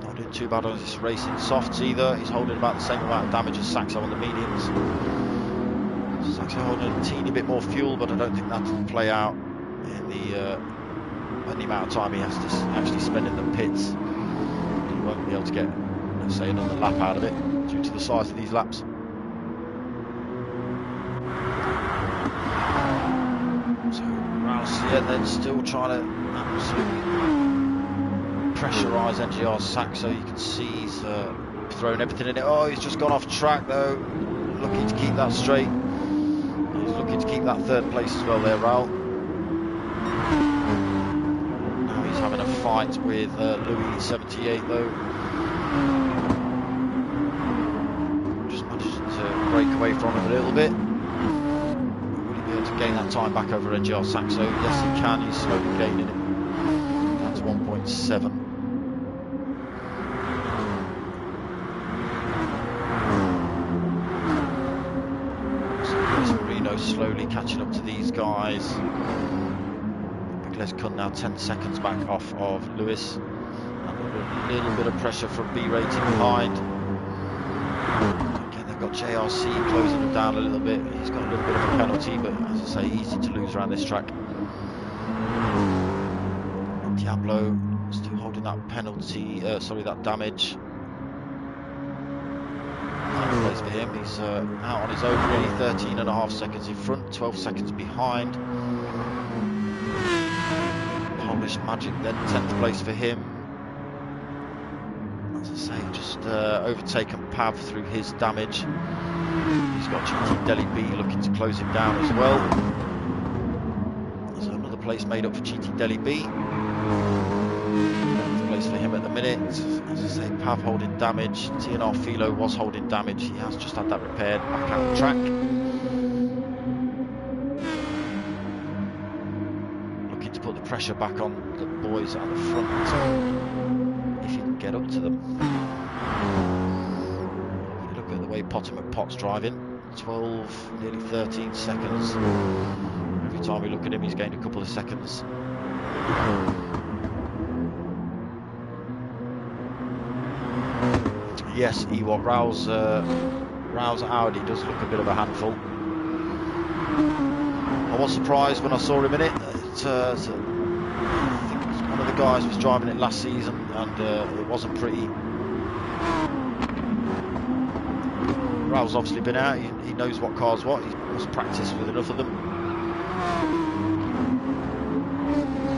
A: Not doing too bad on this racing softs either. He's holding about the same amount of damage as Saxo on the mediums. Saxo holding a teeny bit more fuel, but I don't think that'll play out in the amount of time he has to actually spend in the pits. He won't be able to get, let's say, another lap out of it, due to the size of these laps. So Rouse then still trying to absolutely pressurise NGR Saxo. You can see he's thrown everything in it. Oh, he's just gone off track though, looking to keep that straight. He's looking to keep that 3rd place as well there, Raul. Now he's having a fight with Louis 78 though. Break away from him a little bit. Will he be able to gain that time back over NGR Saxo? Yes, he can. He's slowly gaining it. That's 1.7. So Chris Marino slowly catching up to these guys. Big Les Kun now 10 seconds back off of Lewis. And a little bit of pressure from B-Rated behind. Got JRC closing him down a little bit. He's got a little bit of a penalty, but as I say, easy to lose around this track. Diablo still holding that penalty, that damage. 9th place for him. He's out on his own, really. 13.5 seconds in front, 12 seconds behind. Holding Polish magic then, 10th place for him. As I say, just overtaken Pav through his damage. He's got GT Delhi B looking to close him down as well. So another place made up for GT Delhi B. Another place for him at the minute. As I say, Pav holding damage. TNR Philo was holding damage. He has just had that repaired back out the track. Looking to put the pressure back on the boys at the front. If you can get up to them. If you look at the way Potter McPot's driving, 12, nearly 13 seconds. Every time we look at him, he's gained a couple of seconds. Yes, Ewok Rouse Audi does look a bit of a handful. I was surprised when I saw him in it. I think one of the guys was driving it last season, and it wasn't pretty. Raul's obviously been out, he knows what car's what, he must practice with enough of them.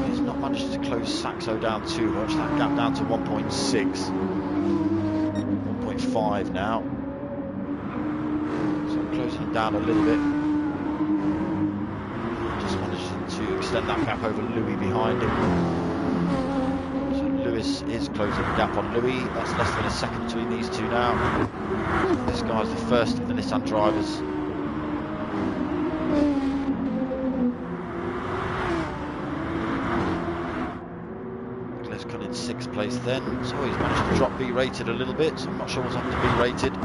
A: He's not managed to close Saxo down too much, that gap down to 1.6. 1.5 now. So closing him down a little bit. Just managing to extend that gap over Louis behind him. So Lewis is closing the gap on Louis, that's less than a second between these two now. This guy's the first of the Nissan drivers. Let's cut in 6th place then. So he's managed to drop B rated a little bit, so I'm not sure what's happened to B rated.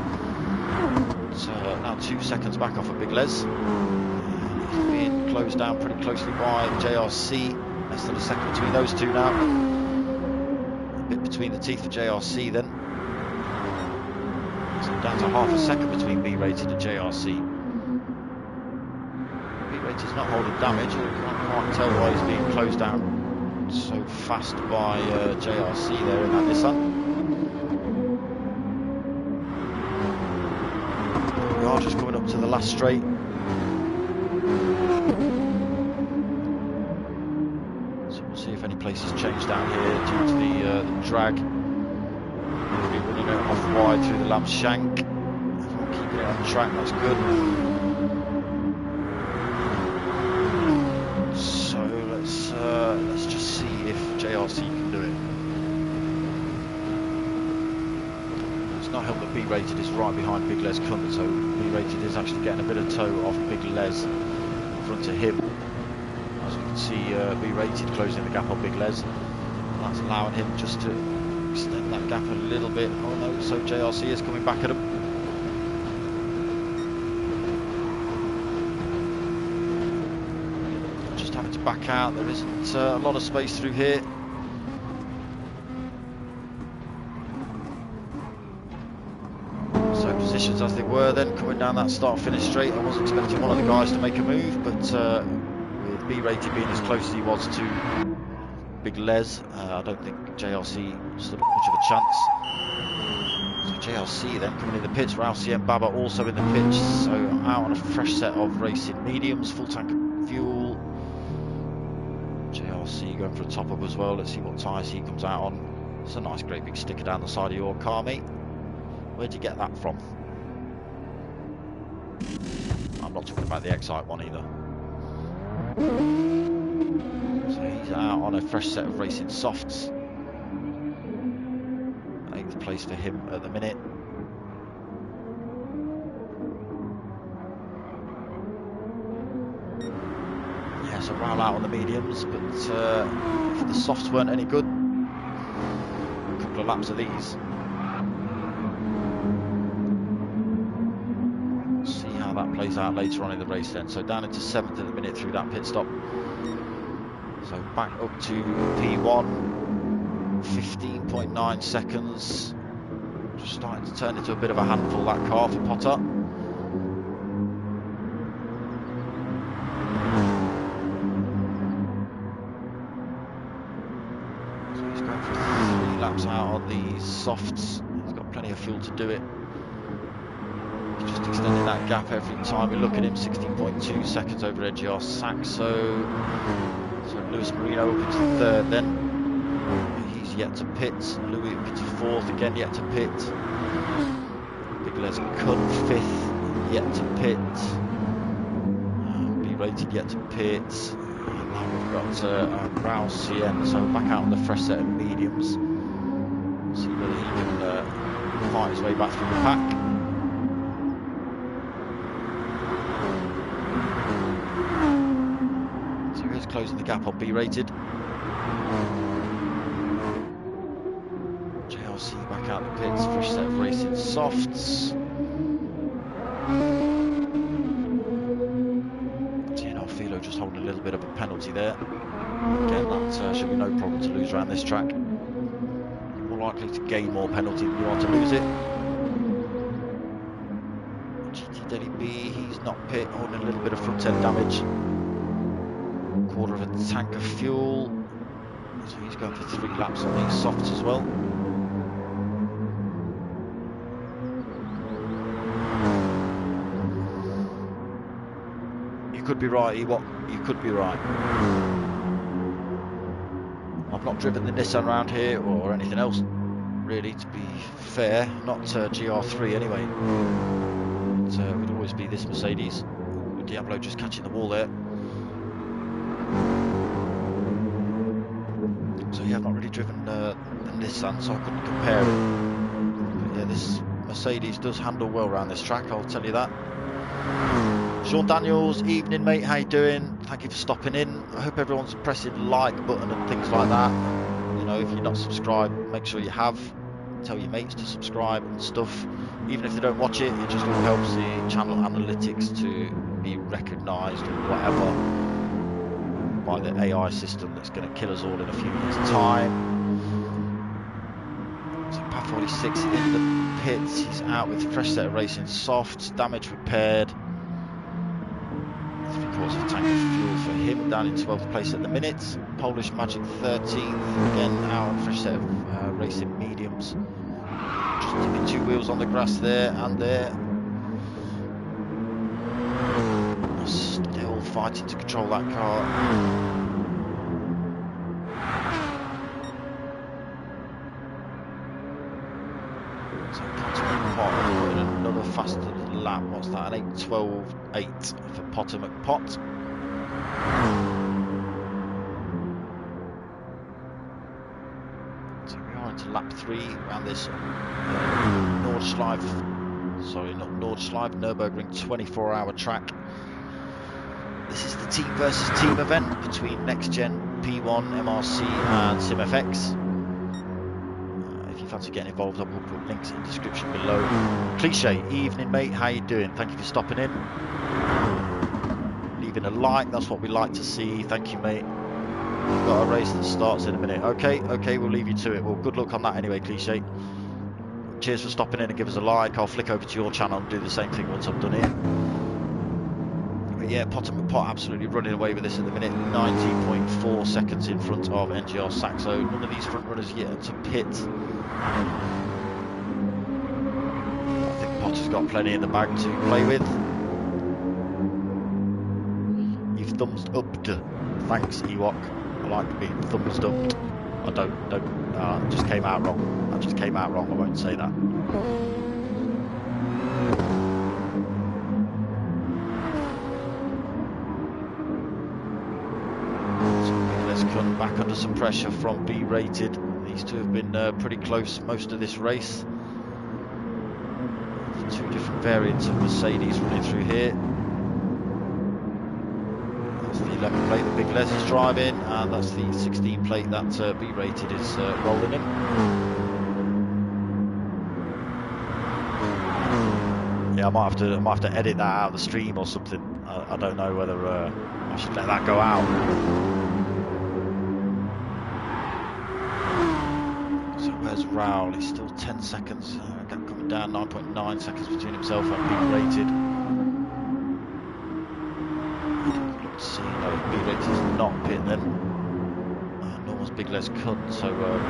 A: It's now 2 seconds back off of Big Les. He's being closed down pretty closely by JRC. Less than a second between those two now. A bit between the teeth of JRC then. Down to half a second between B rated and JRC. B rated's not holding damage. I can't tell why he's being closed down so fast by JRC there in that Nissan. We are just coming up to the last straight. So we'll see if any place has changed down here due to the drag. Running it off wide through the lamp shank. Keeping it on the track, that's good. So let's just see if JRC can do it. It's not helped that B rated is right behind Big Les coming, so B rated is actually getting a bit of tow off Big Les in front of him. As you can see, B rated closing the gap on Big Les. That's allowing him just to extend that gap a little bit. Oh no, so JRC is coming back at him. Just having to back out, there isn't a lot of space through here. So positions as they were then, coming down that start-finish straight. I was expecting one of the guys to make a move, but with B rated being as close as he was to Big Les, I don't think JRC stood up much of a chance. So JRC then coming in the pits, Ralph CM Baba also in the pits, so out on a fresh set of racing mediums, full tank of fuel. JRC going for a top up as well, let's see what tyres he comes out on. It's a nice great big sticker down the side of your car, mate. Where'd you get that from? I'm not talking about the Excite one either. So he's out on a fresh set of racing softs. 8th place for him at the minute. Yeah, so Raul out on the mediums, but if the softs weren't any good, a couple of laps of these. See how that plays out later on in the race then. So down into 7th at the minute through that pit stop. So back up to P1, 15.9 seconds. Just starting to turn into a bit of a handful, that car for Potter. So he's going for 3 laps out on these softs. He's got plenty of fuel to do it. He's just extending that gap every time we look at him. 16.2 seconds over NGR Saxo. So Lewis Marino up into third then. He's yet to pit. Louis up into fourth, again yet to pit. Big Les Kun fifth, yet to pit. B-rated yet to pit. And now we've got Rouse CN, so back out on the fresh set of mediums. See whether he can fight his way back through the pack. So here's closing the gap on B-rated. JLC back out the pits, fresh set of racing softs. Philo just holding a little bit of a penalty there. Again, that should be no problem to lose around this track. You're more likely to gain more penalty than you are to lose it. GT Delhi B, he's not pit, holding a little bit of front end damage. Quarter of a tank of fuel. So he's going for 3 laps on these softs as well. You could be right, Ewok. You could be right. I've not driven the Nissan around here or anything else, really, to be fair. Not GR3 anyway. But, it would always be this Mercedes. With Diablo just catching the wall there. So yeah, I've not really driven the Nissan, so I couldn't compare it. But yeah, this Mercedes does handle well around this track, I'll tell you that. Sean Daniels, evening mate, how you doing? Thank you for stopping in. I hope everyone's pressing the like button and things like that. You know, if you're not subscribed, make sure you have. Tell your mates to subscribe and stuff. Even if they don't watch it, it just all helps the channel analytics to be recognised or whatever by the AI system that's going to kill us all in a few years' time. So Path 46 in the pits, he's out with fresh set of racing softs, damage repaired. 3/4 of a tank of fuel for him, down in 12th place at the minute. Polish Magic 13th, again out on fresh set of racing mediums. Just dipping 2 wheels on the grass there and there. Still fighting to control that car. So putting another faster lap. What's that? An 8:12.8 for Potter McPot. So we are into lap 3 around this Nurburgring 24-hour track. This is the team versus team event between Next Gen, P1, MRC and SIM-FX. If you fancy getting involved, I will put links in the description below. Cliche, evening mate, how you doing? Thank you for stopping in. Leaving a like, that's what we like to see. Thank you mate. We've got a race that starts in a minute. Okay, we'll leave you to it. Well, good luck on that anyway, Cliche. Cheers for stopping in and give us a like. I'll flick over to your channel and do the same thing once I'm done here. But yeah, Potter McPot absolutely running away with this at the minute. 19.4 seconds in front of NGR Saxo. None of these front runners yet to pit. I think Potter's got plenty in the bag to play with. You've thumbs upped. Thanks, Ewok. I like being thumbs upped. I don't, it just came out wrong. That just came out wrong, I won't say that. Come back under some pressure from B-rated. These two have been pretty close most of this race. 2 different variants of Mercedes running through here. That's the 11 plate that Big Les is driving, and that's the 16 plate that B-rated is rolling in. Yeah, I might have to edit that out of the stream or something. I don't know whether I should let that go out. Where's Raoul? He's still 10 seconds. Gap coming down, 9.9 seconds between himself and B-rated. Look to see, no, B-rated is not pit then. Nor was Big Les Cunt, so we'll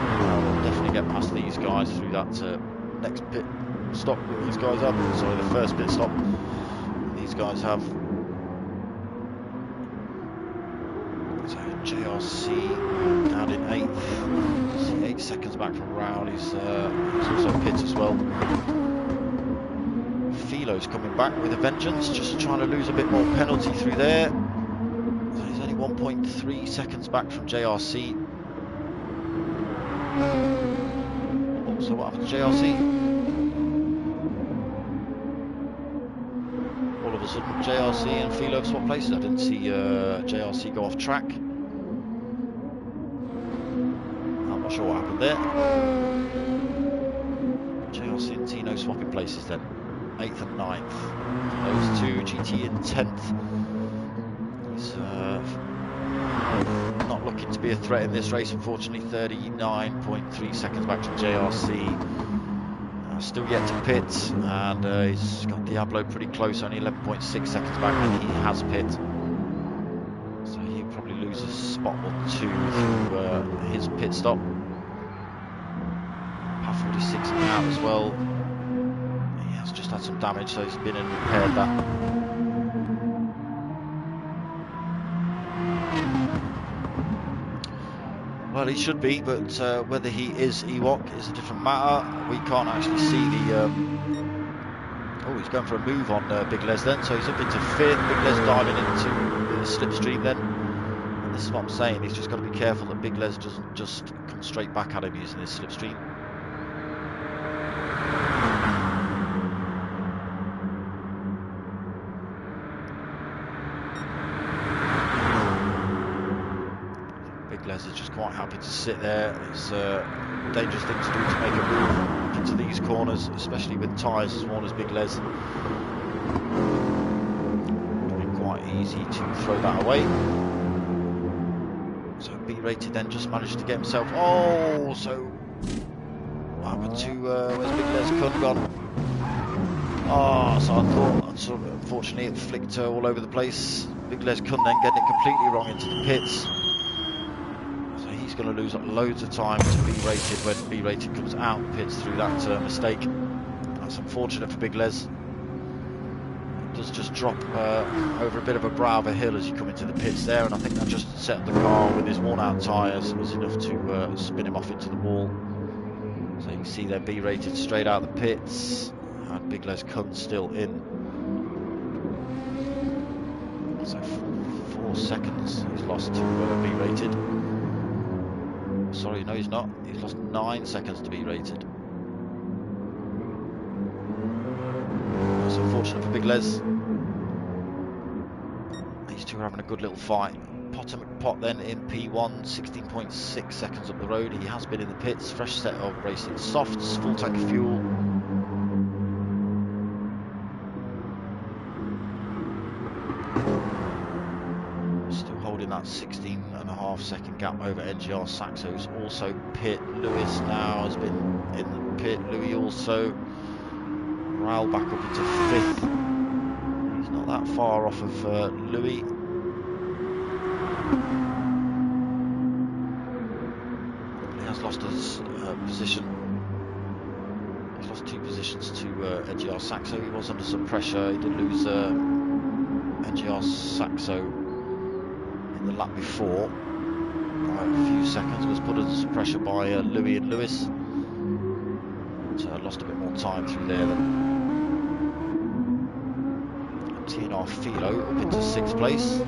A: definitely get past these guys through that next pit stop that these guys have. Sorry, the first pit stop these guys have. So JRC down in 8th. See, 8 seconds back from Raoul. He's also pit as well. Philo's coming back with a vengeance, just trying to lose a bit more penalty through there. So he's only 1.3 seconds back from JRC. Oh, so what happened to JRC? All of a sudden, JRC and Philo have swapped places. I didn't see JRC go off track. I'm not sure what happened there. JRC and Tino swapping places then. 8th and 9th. Those two, GT in 10th. He's not looking to be a threat in this race, unfortunately. 39.3 seconds back from JRC. Still yet to pit, and he's got Diablo pretty close, only 11.6 seconds back, and he has pit. So he probably loses spot or two through his pit stop. Par 46 out as well. He has just had some damage, so he's been and repaired that. Well, he should be, but whether he is Ewok is a different matter. We can't actually see the... Oh, he's going for a move on Big Les then, so he's up into 5th. Big Les diving into the slipstream then. And this is what I'm saying, he's just got to be careful that Big Les doesn't just come straight back at him using his slipstream. Les is just quite happy to sit there. It's a dangerous thing to do to make a move into these corners, especially with tyres as small as Big Les. It would be quite easy to throw that away. So B-rated then just managed to get himself... Oh, so what happened to... where's Big Les Kun gone? Oh, so I thought, sort of, unfortunately it flicked all over the place. Big Les Kun then getting it completely wrong into the pits. He's going to lose loads of time to B-rated when B-rated comes out and pits through that mistake. That's unfortunate for Big Les. It does just drop over a bit of a brow of a hill as you come into the pits there, and I think that just set the car with his worn out tyres was enough to spin him off into the wall. So you can see they're B-rated straight out the pits, and Big Les comes still in. So 4 seconds he's lost to B-rated. Sorry, no he's not. He's lost 9 seconds to be rated. That's unfortunate for Big Les. These two are having a good little fight. Potter McPot then in P1, 16.6 seconds up the road. He has been in the pits. Fresh set of racing softs, full tank of fuel. That 16.5 second gap over NGR. Saxo's also pit. Lewis now has been in the pit. Louis also. Raoul back up into 5th. He's not that far off of Louis. He has lost his position. He's lost 2 positions to NGR Saxo. He was under some pressure. He did lose NGR Saxo the lap before by a few seconds, was put under some pressure by Louis and Lewis, so lost a bit more time through there then. TNR Philo up into 6th place.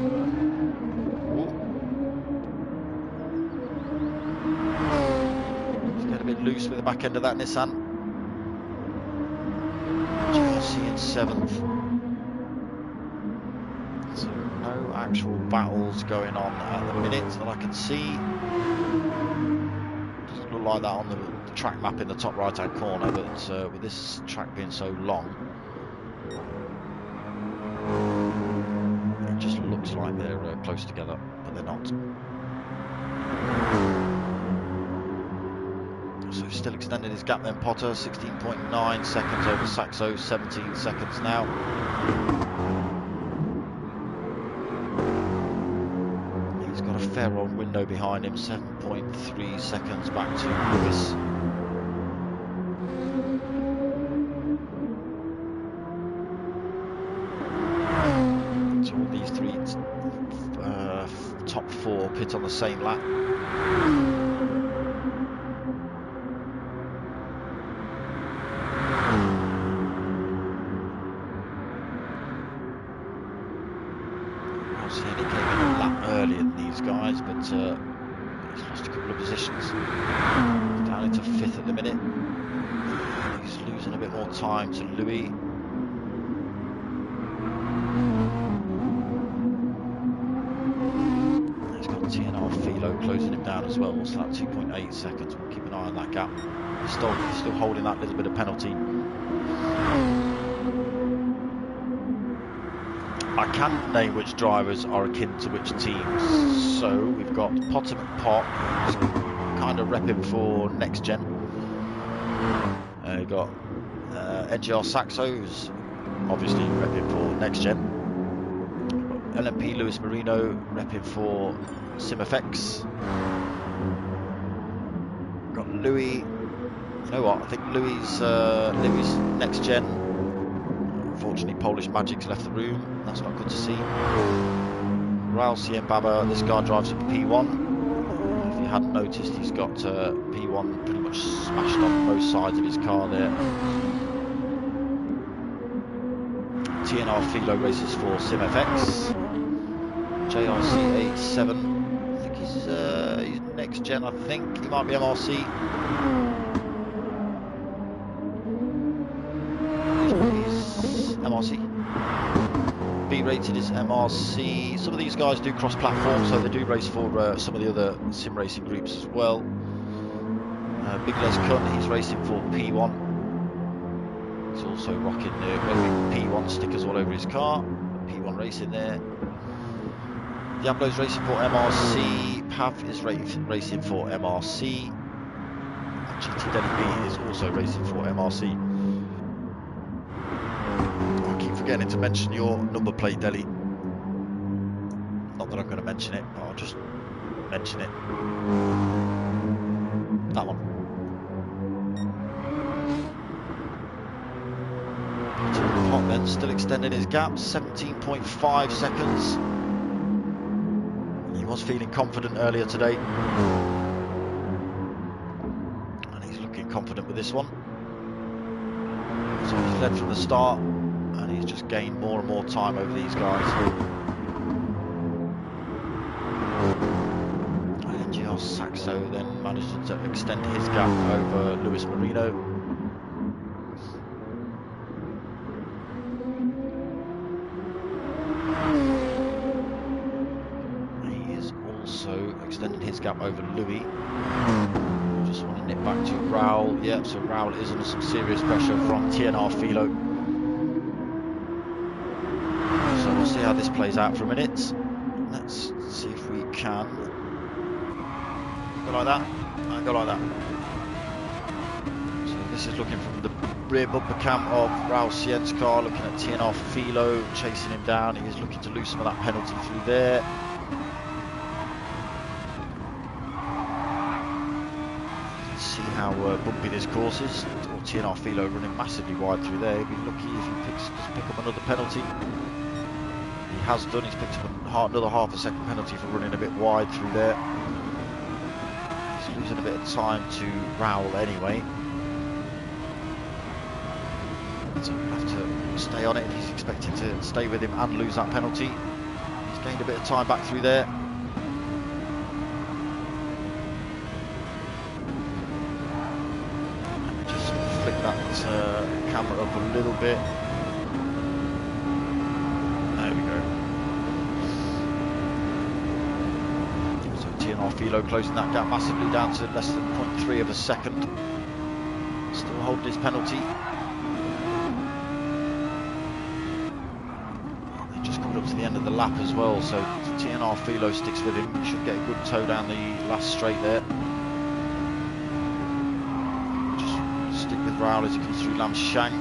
A: He's getting a bit loose with the back end of that Nissan. GRC in 7th. No actual battles going on at the minute that I can see. Doesn't look like that on the track map in the top right hand corner, but with this track being so long, it just looks like they're close together, but they're not. So still extending his gap then, Potter, 16.9 seconds over Saxo, 17 seconds now. Fair old window behind him, 7.3 seconds back to Lewis. So all these 3 top 4 pit fit on the same lap. Obviously, he came in a lap earlier than these guys, but he's lost a couple of positions. Down into 5th at the minute. He's losing a bit more time to Louis. Closing him down as well. What's that? 2.8 seconds. We'll keep an eye on that gap. He's still holding that little bit of penalty. I can name which drivers are akin to which teams. So we've got Potter McPot, who's kind of repping for Next Gen. We've got NGR Saxo, who's obviously repping for Next Gen. LMP Luis Marino repping for SIM-FX. Got Louis. You know what? I think Louis' Next Gen. Unfortunately, Polish Magic's left the room. That's not good to see. Raul Siembaba. This guy drives up P1. If you hadn't noticed, he's got P1 pretty much smashed on both sides of his car there. TNR Philo races for SIM-FX. JRC87. He's Next Gen, I think. He might be MRC. He's MRC. B rated is MRC. Some of these guys do cross-platform, so they do race for some of the other sim racing groups as well. Big Les Kuhn, he's racing for P1. He's also rocking the P1 stickers all over his car. P1 racing there. Diablo's racing for MRC. Pav is racing for MRC. And GT Delhi B is also racing for MRC. I keep forgetting to mention your number plate, Delhi. Not that I'm going to mention it, but I'll just mention it. That one. Hot then, still extending his gap, 17.5 seconds. He was feeling confident earlier today, and he's looking confident with this one. So he's led from the start, and he's just gained more and more time over these guys. NGR Saxo then managed to extend his gap over Luis Marino. Extending his gap over Louis. Just want to nip back to Raul. Yep, so Raul is under some serious pressure from TNR Philo. So we'll see how this plays out for a minute. Let's see if we can go like that and go like that. So this is looking from the rear bumper cam of Raul Sien's car, looking at TNR Philo chasing him down. He is looking to lose some of that penalty through there. How bumpy this course is. TNR Philo running massively wide through there. He'd be lucky if he pick up another penalty. He has done. He's picked up another half a second penalty for running a bit wide through there. He's losing a bit of time to Raul anyway. So he'll have to stay on it if he's expecting to stay with him and lose that penalty. He's gained a bit of time back through there. Camera up a little bit. There we go. So TNR Philo closing that gap massively down to less than 0.3 of a second. Still holding his penalty. They just coming up to the end of the lap as well, so TNR Philo sticks with him. He should get a good tow down the last straight there. Raul as he comes through Lamshank.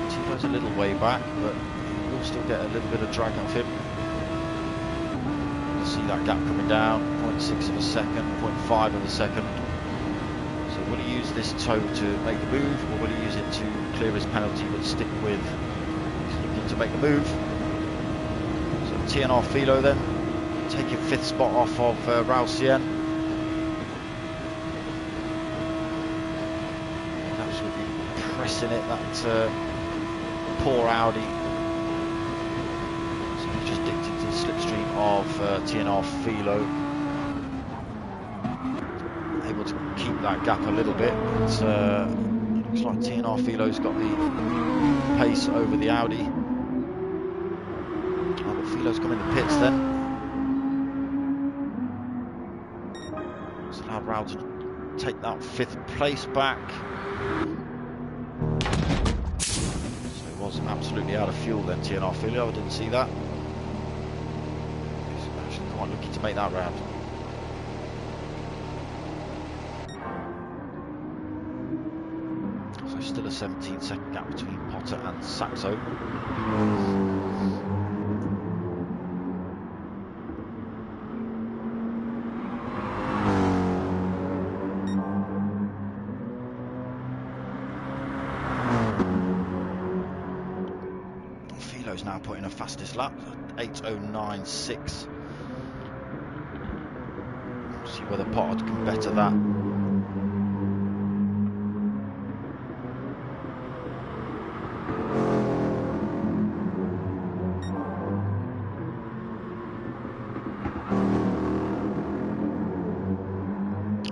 A: Tito's a little way back, but we'll still get a little bit of drag off him. You'll see that gap coming down, 0.6 of a second, 0.5 of a second. So will he use this tow to make the move, or will he use it to clear his penalty but stick with? He's looking to make the move. TNR Philo then, taking 5th spot off of Raul Cien. Absolutely pressing it, that poor Audi. So he just dipped into the slipstream of TNR Philo. Able to keep that gap a little bit, but looks like TNR Philo's got the pace over the Audi. Oh, but Philo's come in the pits then. It's allowed Raul to take that 5th place back. So he was absolutely out of fuel then, TNR Philo. I didn't see that. He's actually quite lucky to make that round. So still a 17-second gap between Potter and Saxo. Now putting a fastest lap, 8:09.6. See whether Potter can better that.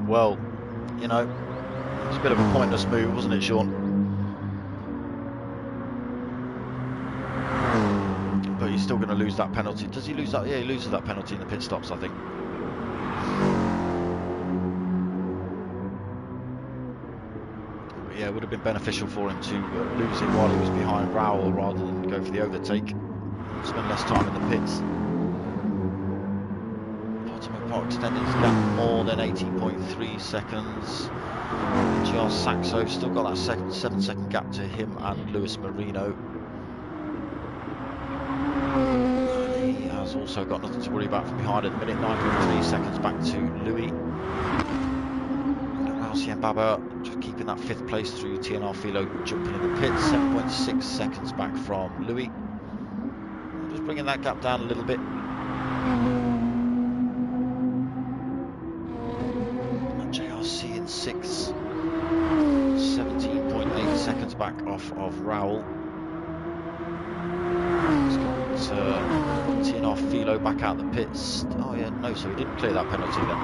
A: Well, you know, it's a bit of a pointless move, wasn't it, Sean? He's still going to lose that penalty. Does he lose that? Yeah, he loses that penalty in the pit stops, I think. But yeah, it would have been beneficial for him to lose it while he was behind Raul rather than go for the overtake. Spend less time in the pits. Potter extending his gap more than 18.3 seconds. NGR Saxo still got that 7-second gap to him and Luis Marino. Also got nothing to worry about from behind at the minute. 9.3 seconds back to Louis. Raul Baba just keeping that 5th place through TNR Philo jumping in the pits. 7.6 seconds back from Louis. Just bringing that gap down a little bit. And JRC in 6th. 17.8 seconds back off of Raul. TNR Philo back out the pits. Oh yeah, no, so he didn't clear that penalty then.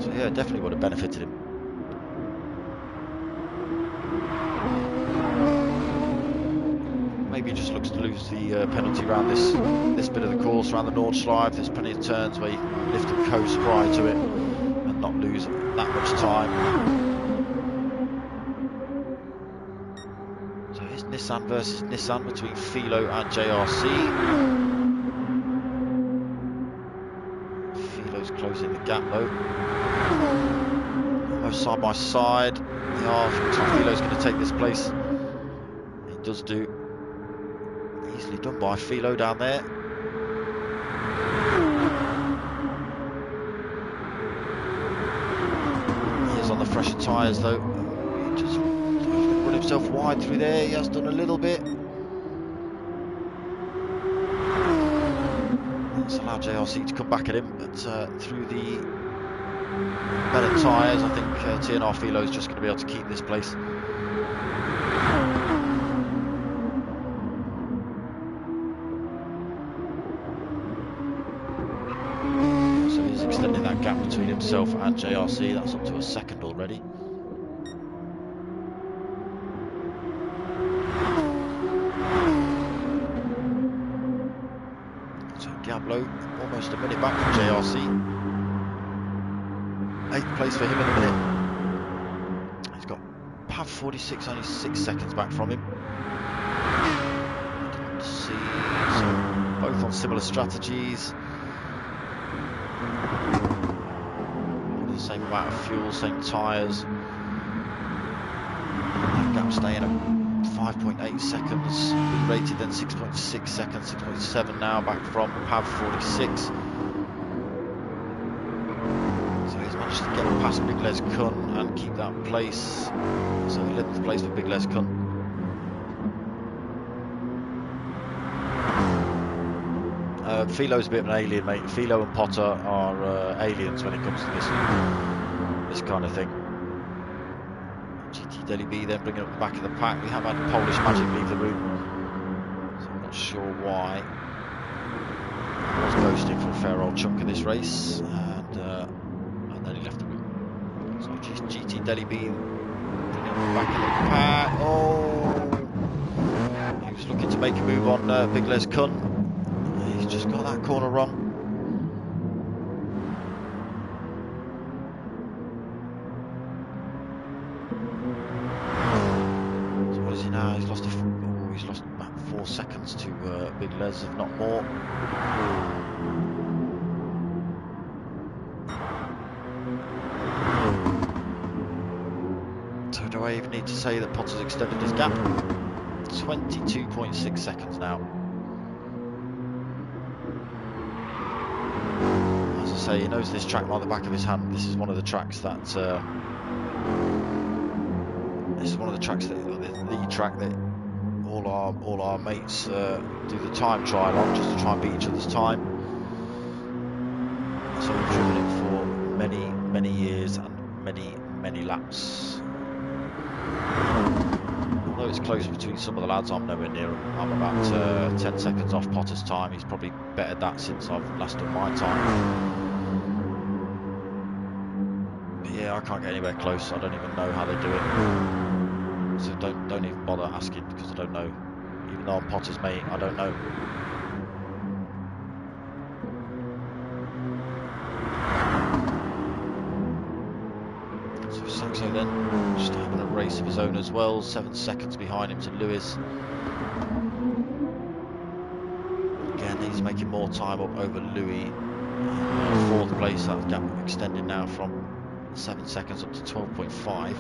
A: So yeah, definitely would have benefited him. Maybe he just looks to lose the penalty around this bit of the course, around the Nordschleife. There's plenty of turns where you lift and coast prior to it and not lose that much time. Nissan versus Nissan between Philo and JRC. Philo's closing the gap though. Almost side by side. Yeah, Philo's going to take this place. He does do. Easily done by Philo down there. He is on the fresher tyres though. He just run himself wide through there. He has done a little bit. Let's allow JRC to come back at him, but through the better tyres, I think TNR Philo is just going to be able to keep this place. So he's extending that gap between himself and JRC. That's up to a second already. Almost a minute back from JRC. 8th place for him in a minute. He's got PAV 46, only 6 seconds back from him. Let's see. So both on similar strategies. The same amount of fuel, same tyres. That gap staying at 5.8 seconds, rated then 6.6 seconds, 6.7 now back from PAV 46. So he's managed to get past Big Les Kun and keep that place. So 11th place for Big Les Kun. Philo's a bit of an alien, mate. Philo and Potter are aliens when it comes to this kind of thing. GT Deli B then bringing up the back of the pack. We have had Polish Magic leave the room, so I'm not sure why. I was ghosted for a fair old chunk of this race, and then he left the room. So GT Deli B bringing up the back of the pack. Oh, he was looking to make a move on Big Les Kun. He's just got that corner wrong. So what is he now? He's lost about 4 seconds to Big Les, if not more. So do I even need to say that Potter's extended his gap? 22.6 seconds now. He knows this track like the back of his hand. This is one of the tracks that the track that all our mates do the time trial on, just to try and beat each other's time. So we've driven it for many years and many laps. Although it's close between some of the lads, I'm nowhere near him. I'm about 10 seconds off Potter's time. He's probably bettered that since I've last done my time. Yeah, I can't get anywhere close. I don't even know how they do it. So don't even bother asking, because I don't know. Even though I'm Potter's mate, I don't know. So Saxo then just having a race of his own as well. 7 seconds behind him to Lewis. Again, he's making more time up over Louis. 4th place. That gap extended now from 7 seconds up to 12.5.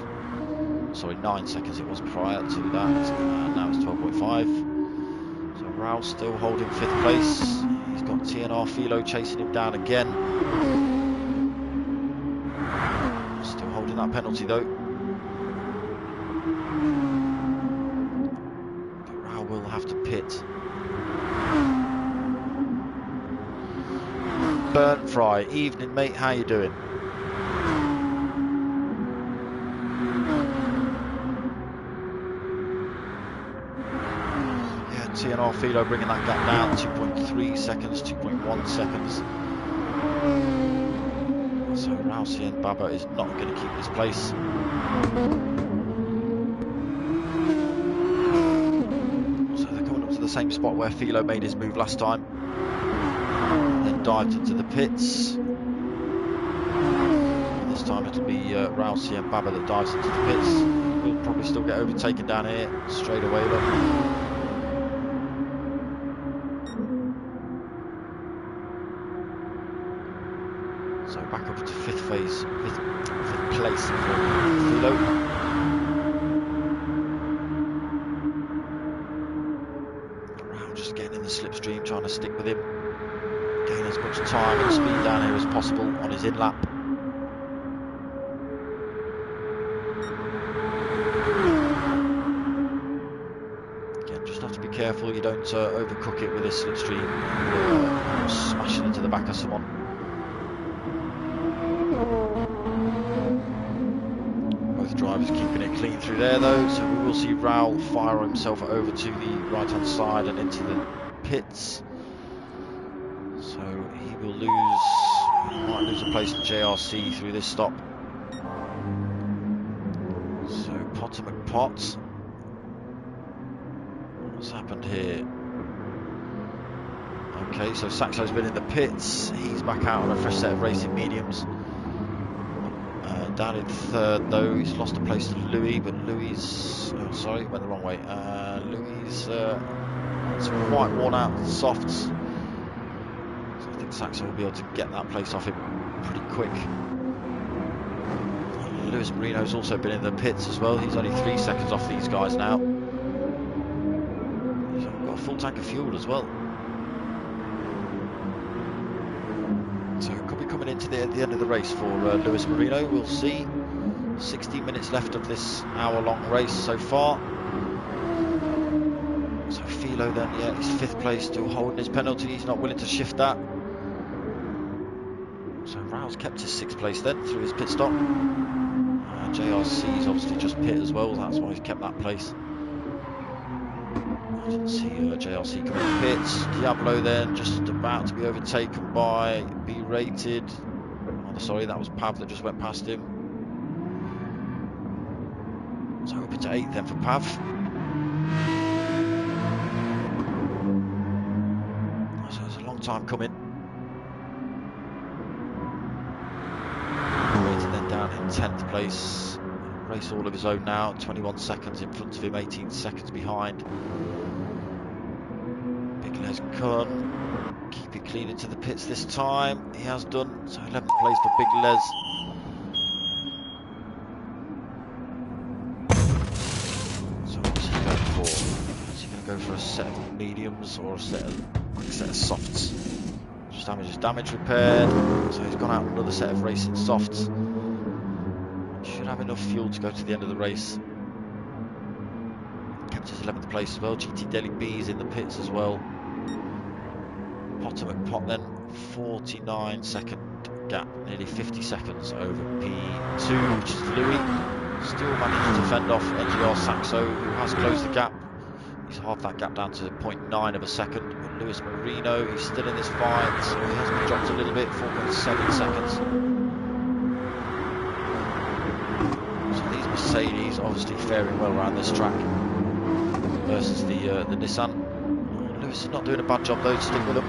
A: Sorry, 9 seconds it was prior to that, and now it's 12.5. So Raul still holding 5th place. He's got TNR Philo chasing him down again. Still holding that penalty though. But Raul will have to pit. Burnt Fry, evening mate, how you doing? TNR Philo bringing that gap down, 2.3 seconds, 2.1 seconds. So Rousey and Baba is not going to keep this place. So they're coming up to the same spot where Philo made his move last time. Then dived into the pits. This time it'll be Rousey and Baba that dives into the pits. We'll probably still get overtaken down here straight away though. So back up to 5th place for Philo. Around just getting in the slipstream, trying to stick with him. Gain as much time and speed down here as possible on his in-lap. Again, just have to be careful you don't overcook it with this slipstream and smash it into the back of someone. Drivers keeping it clean through there though, so we will see Raul fire himself over to the right hand side and into the pits. So he will might lose a place in JRC through this stop. So Potter McPot, what's happened here? Okay, so Saxo's been in the pits, he's back out on a fresh set of racing mediums. Down in 3rd though, he's lost a place to Louis, but Louis, oh sorry, went the wrong way. Louis is quite worn out softs, so I think Saxo will be able to get that place off him pretty quick. Lewis Marino's also been in the pits as well, he's only 3 seconds off these guys now. He's got a full tank of fuel as well. So it could be coming into the end of the race for Lewis Marino, we'll see. 60 minutes left of this hour-long race so far. So Philo then, yeah, he's 5th place, still holding his penalty. He's not willing to shift that. So Rao's kept his 6th place then through his pit stop. JRC's obviously just pit as well, that's why he's kept that place. I didn't see JRC coming to pits. Diablo then just about to be overtaken by B-rated. Oh, sorry, that was Pav that just went past him. So up into 8th then for Pav. So it's a long time coming. Rated then down in 10th place. Race all of his own now. 21 seconds in front of him, 18 seconds behind. Big Les Kun. Keep it clean into the pits this time. He has done. So 11th place for Big Les. So what's he going for? Is he going to go for a set of mediums or a set of softs? Just damage repaired. So he's gone out with another set of racing softs. Should have enough fuel to go to the end of the race. Kept his 11th place as well. GT Delhi B is in the pits as well. Potter McPot then, 49 second gap, nearly 50 seconds over P2, which is Louis. Still managed to fend off NGR Saxo, who has closed the gap. He's halved that gap down to 0.9 of a second. But Lewis Marino, he's still in this fight, so he has been dropped a little bit, 4.7 seconds. So these Mercedes obviously faring well around this track versus the Nissan. Lewis is not doing a bad job though, to stick with them.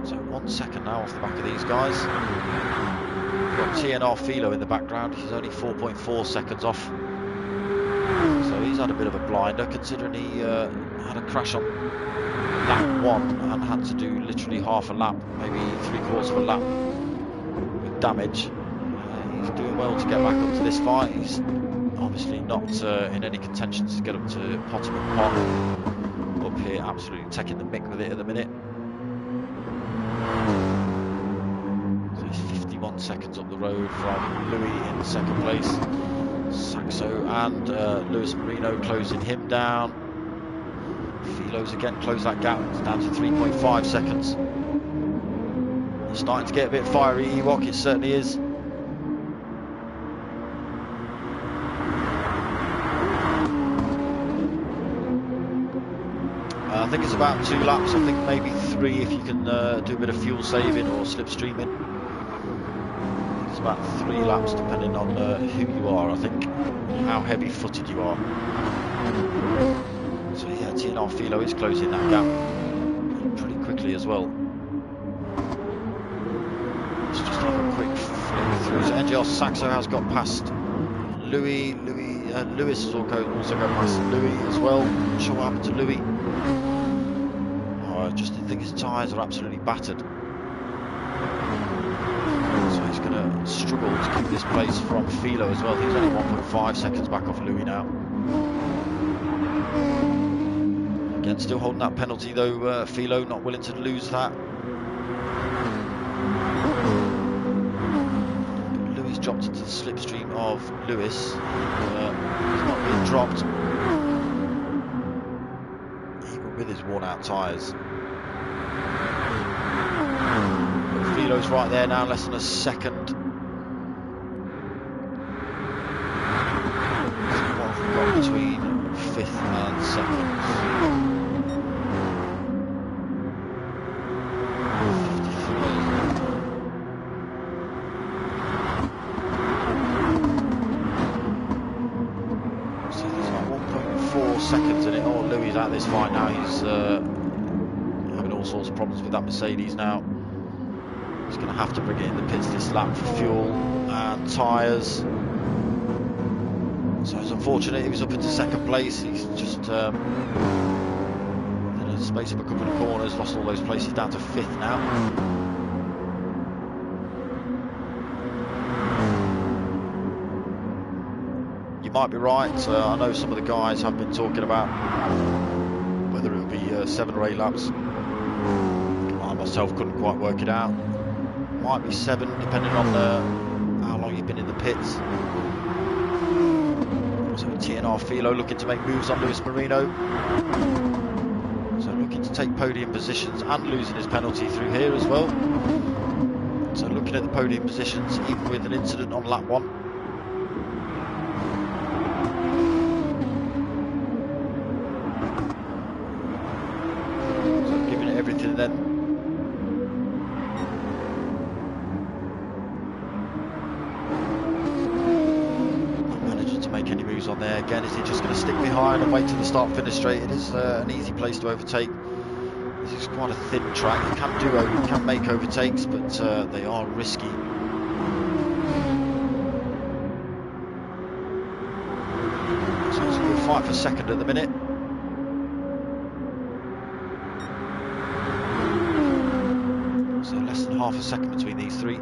A: So 1 second now off the back of these guys. We've got TNR Philo in the background, he's only 4.4 seconds off. So he's had a bit of a blinder considering he had a crash on lap 1 and had to do literally half a lap, maybe 3/4 of a lap with damage. He's doing well to get back up to this fight. He's obviously not in any contention to get up to Potter McPot. Up here, absolutely taking the mick with it at the minute. So he's 51 seconds up the road from Louis in 2nd place. Saxo and Lewis Marino closing him down. Philo's again closed that gap, it's down to 3.5 seconds. It's starting to get a bit fiery, Ewok, it certainly is. I think it's about 2 laps, I think maybe 3 if you can do a bit of fuel saving or slipstreaming. It's about 3 laps depending on who you are, I think, how heavy footed you are. So yeah, TNR Philo is closing that gap pretty quickly as well. Let's just have a quick flick through. So NGR Saxo has got past Louis. Lewis has also got past Louis as well. Not sure what happened to Louis. I just think his tyres are absolutely battered. So he's going to struggle to keep this place from Philo as well. He's only 1.5 seconds back off Louis now. Again, still holding that penalty though, Philo, not willing to lose that. Louis dropped into the slipstream of Lewis. He's not being dropped, even with his worn out tyres. Philo's right there now, less than a second. So what have we got between 5th and 2nd? 53. So there's like 1.4 seconds in it. Oh, Louis out this fight now. He's having all sorts of problems with that Mercedes now. He's going to have to bring it in the pits this lap for fuel and tyres. So it's unfortunate he was up into 2nd place. He's just in a space of a couple of corners, lost all those places down to 5th now. You might be right. I know some of the guys have been talking about whether it would be 7 or 8 laps. I myself couldn't quite work it out. Might be 7 depending on how long you've been in the pits. So TNR Philo looking to make moves on Lewis Marino. So looking to take podium positions and losing his penalty through here as well. So looking at the podium positions, even with an incident on lap 1. So giving it everything then. Not managing to make any moves on there. Again, is he just going to stick behind and wait till the start finish straight? It is an easy place to overtake. This is quite a thin track. You can make overtakes, but they are risky. So it's a good fight for second at the minute. So less than half a second between these three.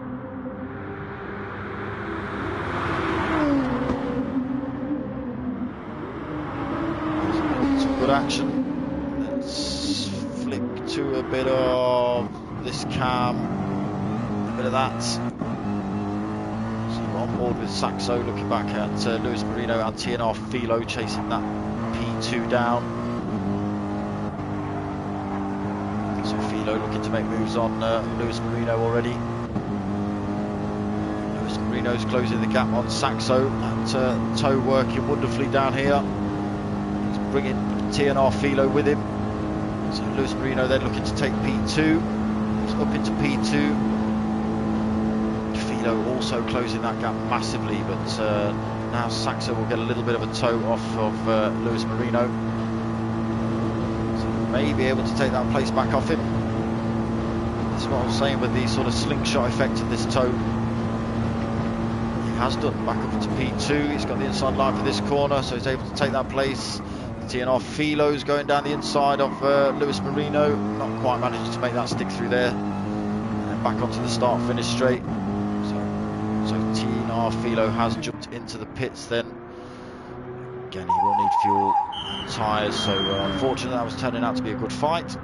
A: Some good action. To a bit of this cam, a bit of that. So on board with Saxo, looking back at Lewis Marino and TNR Philo chasing that P2 down. So Philo looking to make moves on Lewis Marino already. Lewis Marino's closing the gap on Saxo, and Toe working wonderfully down here. He's bringing TNR Philo with him. So Lewis Marino then looking to take P2, he's up into P2. Philo also closing that gap massively, but now Saxo will get a little bit of a toe off of Lewis Marino. So may be able to take that place back off him. That's what I was saying with the sort of slingshot effect of this toe. He has done back up into P2, he's got the inside line for this corner, so he's able to take that place. TNR Philo's going down the inside of Lewis Marino, not quite managing to make that stick through there, and then back onto the start finish straight. So TNR Philo has jumped into the pits then. Again, he will need fuel and tyres, so unfortunately that was turning out to be a good fight. So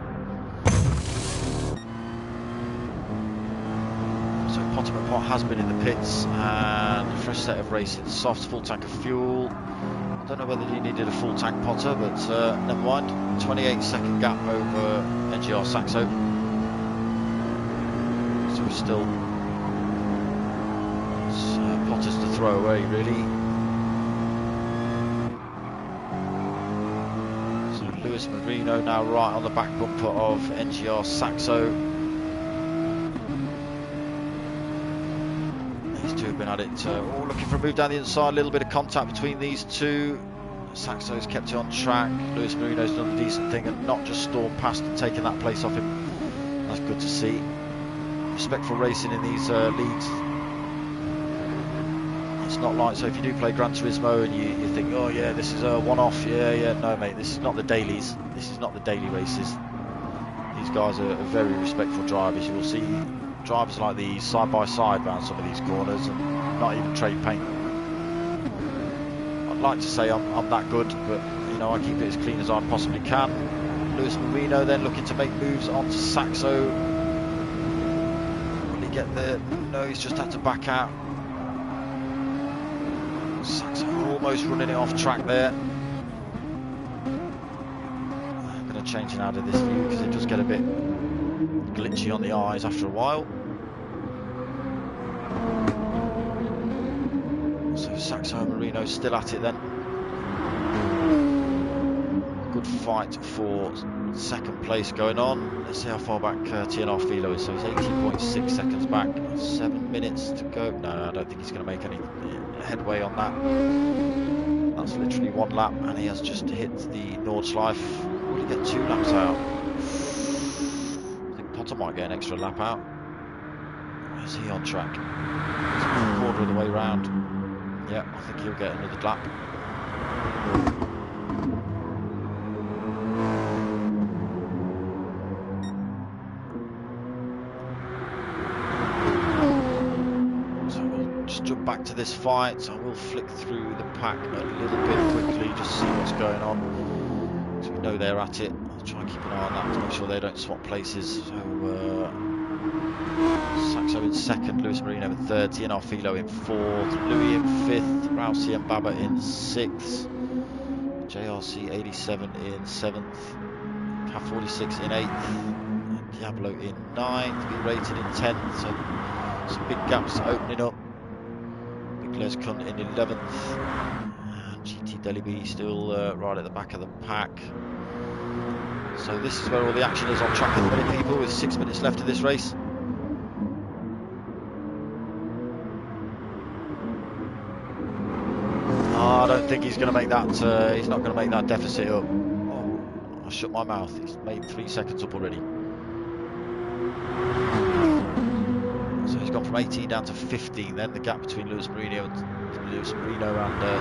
A: Potter McPot has been in the pits, and a fresh set of racing softs, full tank of fuel. I don't know whether he needed a full tank Potter, but never mind. 28-second gap over NGR Saxo. So still Potters to throw away, really. So Lewis Marino now right on the back bumper of NGR Saxo. These two have been at it, looking for a move down the inside, a little bit of contact between these two. Saxo's kept it on track, Lewis Marino's done a decent thing and not just stormed past and taken that place off him. That's good to see. Respectful racing in these leads. It's not like, so if you do play Gran Turismo and you think, oh yeah, this is a one-off, yeah, no mate, this is not the dailies, this is not the daily races. These guys are very respectful drivers. You will see drivers like these side by side around some of these corners and not even trade paint. I'd like to say I'm that good, but you know, I keep it as clean as I possibly can. Lewis Marino then looking to make moves onto Saxo. Will he get there? No, he's just had to back out. Saxo almost running it off track there. I'm going to change it out of this view because it does get a bit glitchy on the eyes after a while. So Saxo and Marino still at it then. Good fight for second place going on. Let's see how far back TNR Philo is. So he's 18.6 seconds back. 7 minutes to go. No, I don't think he's going to make any headway on that. That's literally one lap, and he has just hit the Nordschleife. Will he get 2 laps out? I think Potter might get an extra lap out. Is he on track? He's a quarter of the way round. Yeah, I think he'll get another lap. So we'll just jump back to this fight. So we'll flick through the pack a little bit quickly, just see what's going on. So we know they're at it. I'll try and keep an eye on that to make sure they don't swap places. So Saxo in second, Lewis Marino in third, TNR Philo in fourth, Louis in fifth, Rousey and Baba in sixth, JRC 87 in seventh, Cat 46 in eighth, Diablo in ninth, be rated in 10th, so some big gaps opening up. Big Les Cunt in 11th, and GT Deliby still right at the back of the pack. So this is where all the action is on track at the minute, people, with 6 minutes left of this race. I don't think he's going to make that. He's not going to make that deficit up. Oh, I shut my mouth. He's made 3 seconds up already. So he's gone from 18 down to 15. Then the gap between Lewis Marino and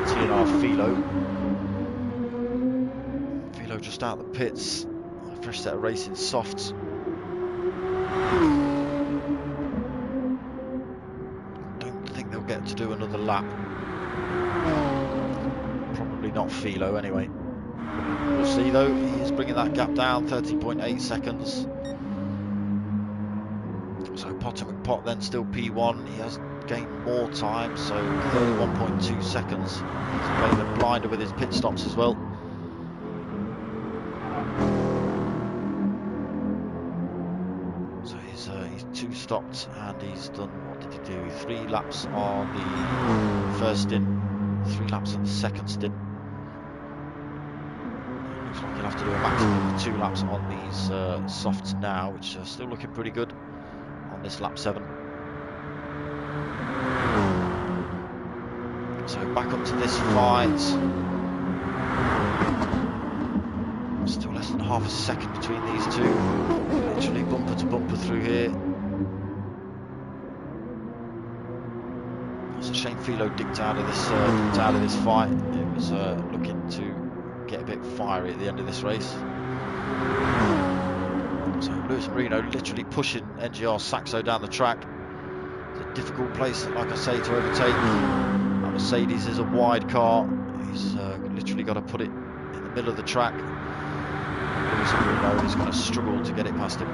A: TNR Philo. Philo just out of the pits. A fresh set of racing softs. Don't think they'll get to do another lap. Probably not Philo anyway. We'll see though. He is bringing that gap down, 13.8 seconds. So Potter McPot then still P1. He has gained more time, so 31.2 seconds. He's playing a blinder with his pit stops as well. So he's 2 stopped and he's done, what did he do? 3 laps on the first stint, 3 laps on the second stint. Looks like he'll have to do a maximum of 2 laps on these softs now, which are still looking pretty good on this lap 7. So back up to this fight. Still less than half a second between these two. Literally bumper to bumper through here. It's a shame Philo dipped out of this fight. It was looking to get a bit fiery at the end of this race. So Lewis Marino literally pushing NGR Saxo down the track. It's a difficult place, like I say, to overtake. That Mercedes is a wide car. He's literally got to put it in the middle of the track. Lewis Marino is going to struggle to get it past him.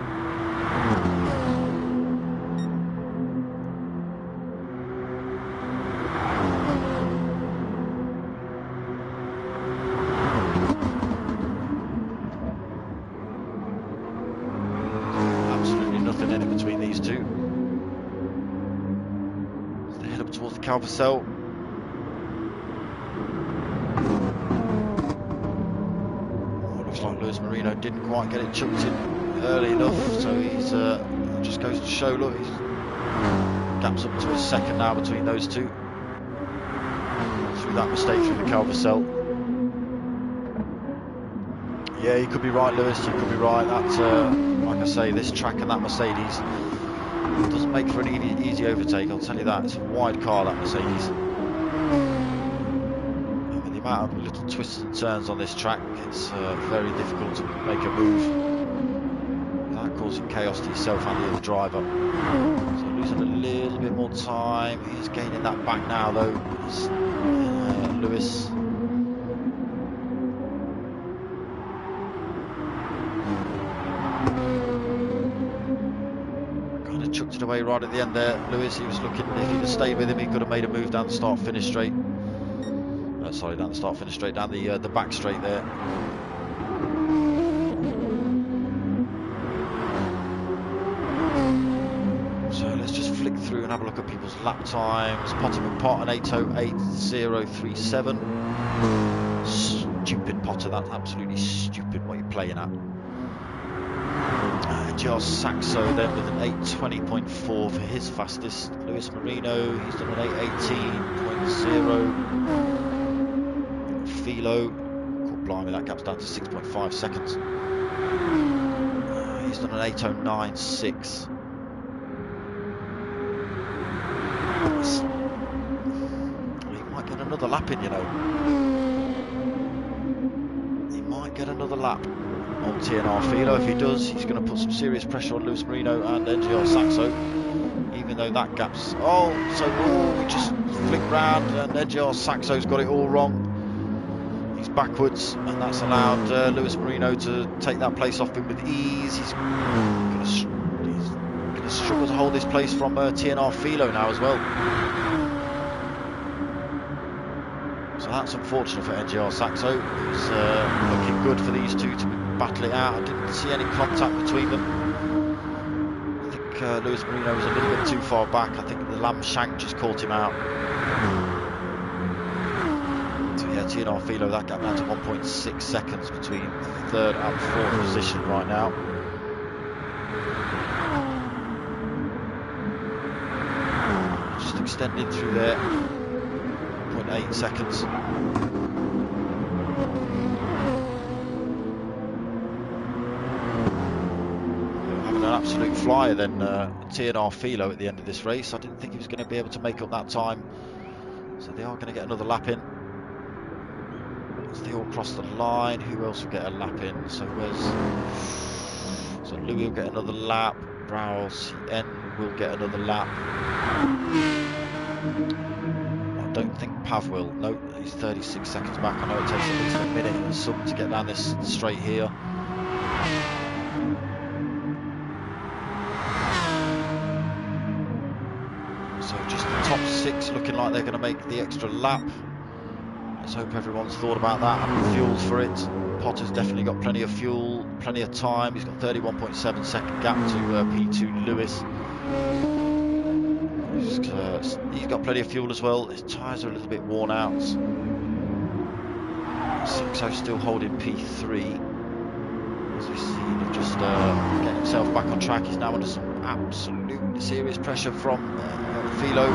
A: Calvacel. Oh, looks like Lewis Marino didn't quite get it chucked in early enough, so he's just goes to show. Look, he's gaps up to a second now between those two through that mistake through the Calvacel. Yeah, you could be right, Lewis. You could be right. That, like I say, this track and that Mercedes doesn't make for an easy overtake, I'll tell you that. It's a wide car, that Mercedes. And with the amount of little twists and turns on this track, it's very difficult to make a move without causing chaos to yourself and the other driver. So losing a little bit more time. He's gaining that back now though. It's, Lewis. Chucked it away right at the end there. Lewis, he was looking, if he'd have stayed with him, he could have made a move down the start finish straight. Sorry, down the start finish straight, down the back straight there. So let's just flick through and have a look at people's lap times. Potter McPot an 8:08.037. Stupid Potter, that's absolutely stupid what you're playing at. NGR Saxo then with an 8:20.4 for his fastest. Lewis Marino, he's done an 8:18.0. Philo, caught blimey, that gap's down to 6.5 seconds. He's done an 8:09.6. He might get another lap in, you know. He might get another lap on TNR Philo. If he does, he's going to put some serious pressure on Lewis Marino and NGR Saxo, even though that gap's... we just flicked round and NGR Saxo's got it all wrong. He's backwards and that's allowed Lewis Marino to take that place off him with ease. He's going to hold this place from TNR Philo now as well. So that's unfortunate for NGR Saxo. It's looking good for these two to battle it out. I didn't see any contact between them. I think Luis Marino was a little bit too far back. I think the lamb shank just caught him out. So yeah, TNR Philo, that gap down to 1.6 seconds between third and fourth position right now. Just extending through there. 0.8 seconds. Having an absolute flyer then, TNR Philo at the end of this race. I didn't think he was going to be able to make up that time. So they are going to get another lap in. As they all cross the line, who else will get a lap in? So Louis will get another lap. Raul CN will get another lap. I don't think Pav will. No, he's 36 seconds back. I know it takes at least a minute and some to get down this straight here. So just the top 6 looking like they're going to make the extra lap. Let's hope everyone's thought about that and fueled for it. Potter's definitely got plenty of fuel, plenty of time. He's got 31.7 second gap to P2 Lewis. He's got plenty of fuel as well. His tyres are a little bit worn out. Saxo still holding P3. As we've seen, just getting himself back on track. He's now under some absolute serious pressure from Philo.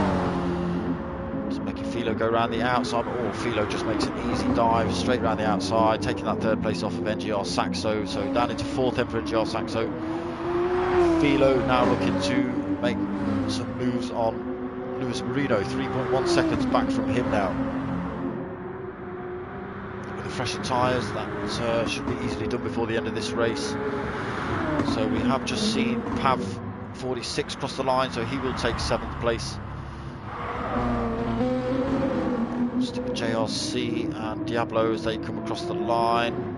A: Just making Philo go around the outside, but Philo just makes an easy dive straight around the outside, taking that third place off of NGR Saxo. So down into fourth then for NGR Saxo. Philo now looking to make some moves on Luis Marino, 3.1 seconds back from him now. With the fresher tyres, that should be easily done before the end of this race. So we have just seen Pav 46 cross the line, so he will take 7th place. Stick with JRC and Diablo as they come across the line.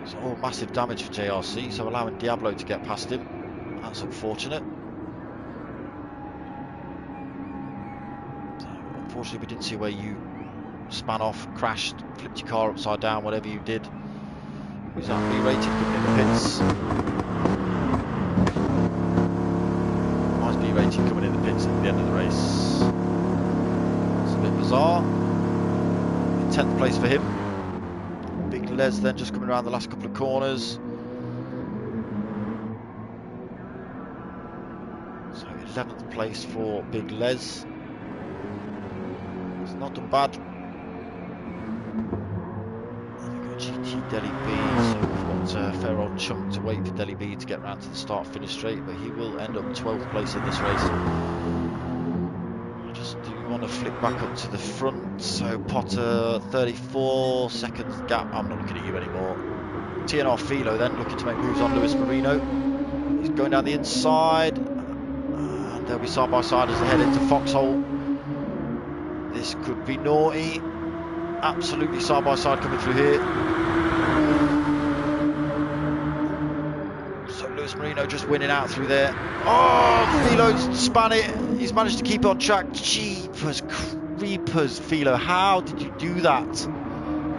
A: So massive damage for JRC, so allowing Diablo to get past him. That's unfortunate. So, unfortunately we didn't see where you span off, crashed, flipped your car upside down, whatever you did. Who's that B-rated coming in the pits? Nice B-rated coming in the pits at the end of the race. It's a bit bizarre. 10th place for him. Big Les then just coming around the last couple of corners. So 11th place for Big Les. It's not done bad. GT Deli B, so we've got a fair old chunk to wait for Deli B to get round to the start finish straight, but he will end up 12th place in this race. I just do want to flick back up to the front. So Potter 34 seconds gap. I'm not looking at you anymore. TNR Philo then looking to make moves on Luis Marino. He's going down the inside and they'll be side by side as they head into Foxhole. This could be naughty. Absolutely side by side coming through here. So Luis Marino just winning out through there. Oh, Philo's span it. He's managed to keep it on track. Jeepers creepers, Philo. How did you do that? It's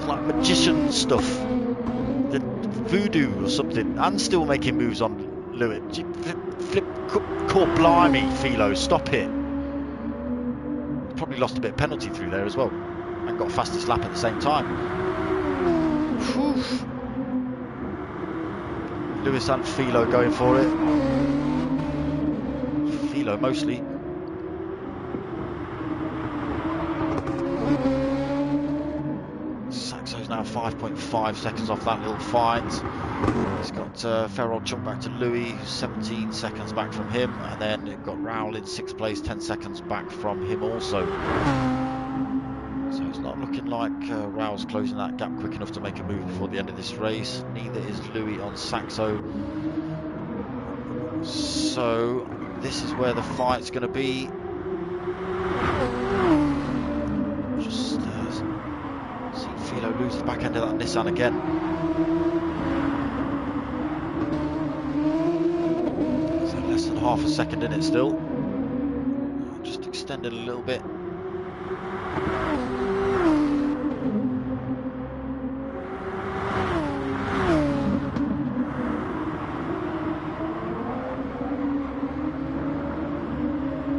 A: like magician stuff. The voodoo or something. And still making moves on Lewis. Caught blimey, Philo. Stop it. Probably lost a bit of penalty through there as well. And got fastest lap at the same time. Whew. Lewis and Philo going for it. Philo mostly. Saxo's now 5.5 seconds off that little fight. He's got a fair old chunk back to Louis, who's 17 seconds back from him. And then we've got Raul in 6th place, 10 seconds back from him also. So it's not looking like Raul's closing that gap quick enough to make a move before the end of this race. Neither is Louis on Saxo. So this is where the fight's going to be. Just see Philo lose the back end of that Nissan again. than half a second in it still. Just extend it a little bit.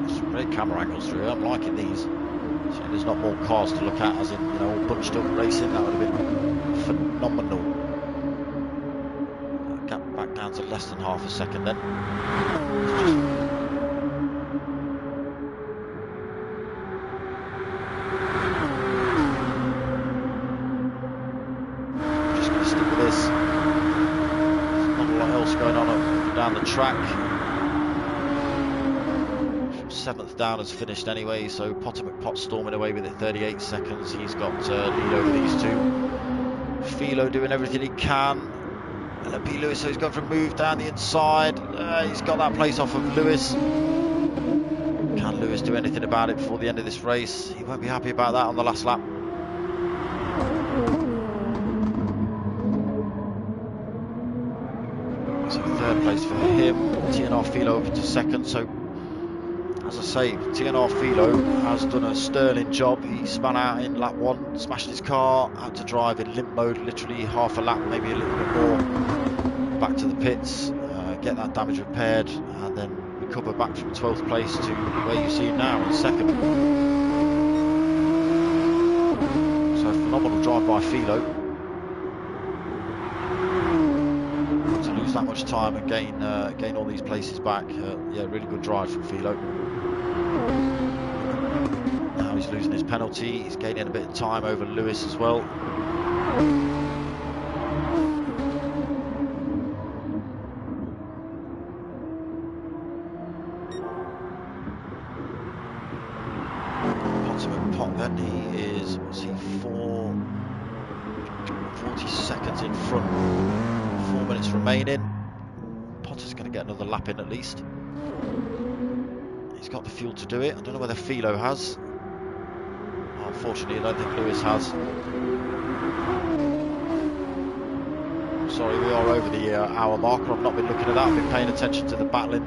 A: Some great camera angles through here. I'm liking these. So there's not more cars to look at, as in, you know, all bunched up racing. That would have been phenomenal. Gap back down to less than half a second then. Just going to stick with this. There's not a lot else going on up and down the track. 7th down has finished anyway, so Potter McPot's storming away with it, 38 seconds. He's got lead over these two. Philo doing everything he can. P. Lewis, so he's gone for a move down the inside. He's got that place off of Lewis. Can Lewis do anything about it before the end of this race? He won't be happy about that on the last lap. So 3rd place for him. TNR Philo up to 2nd. So as I say, TNR Philo has done a sterling job. He spun out in lap 1, smashed his car, had to drive in limp mode, literally half a lap, maybe a little bit more, back to the pits, get that damage repaired, and then recover back from 12th place to where you see him now in 2nd. So phenomenal drive by Philo. To lose that much time and gain all these places back, yeah, really good drive from Philo. Now he's losing his penalty, he's gaining a bit of time over Lewis as well. Potter McPot then, he is, what's he, 40 seconds in front, 4 minutes remaining. Potter's going to get another lap in at least. He's got the fuel to do it. I don't know whether Philo has. Unfortunately, I don't think Lewis has. I'm sorry, we are over the hour marker. I've not been looking at that. I've been paying attention to the battling.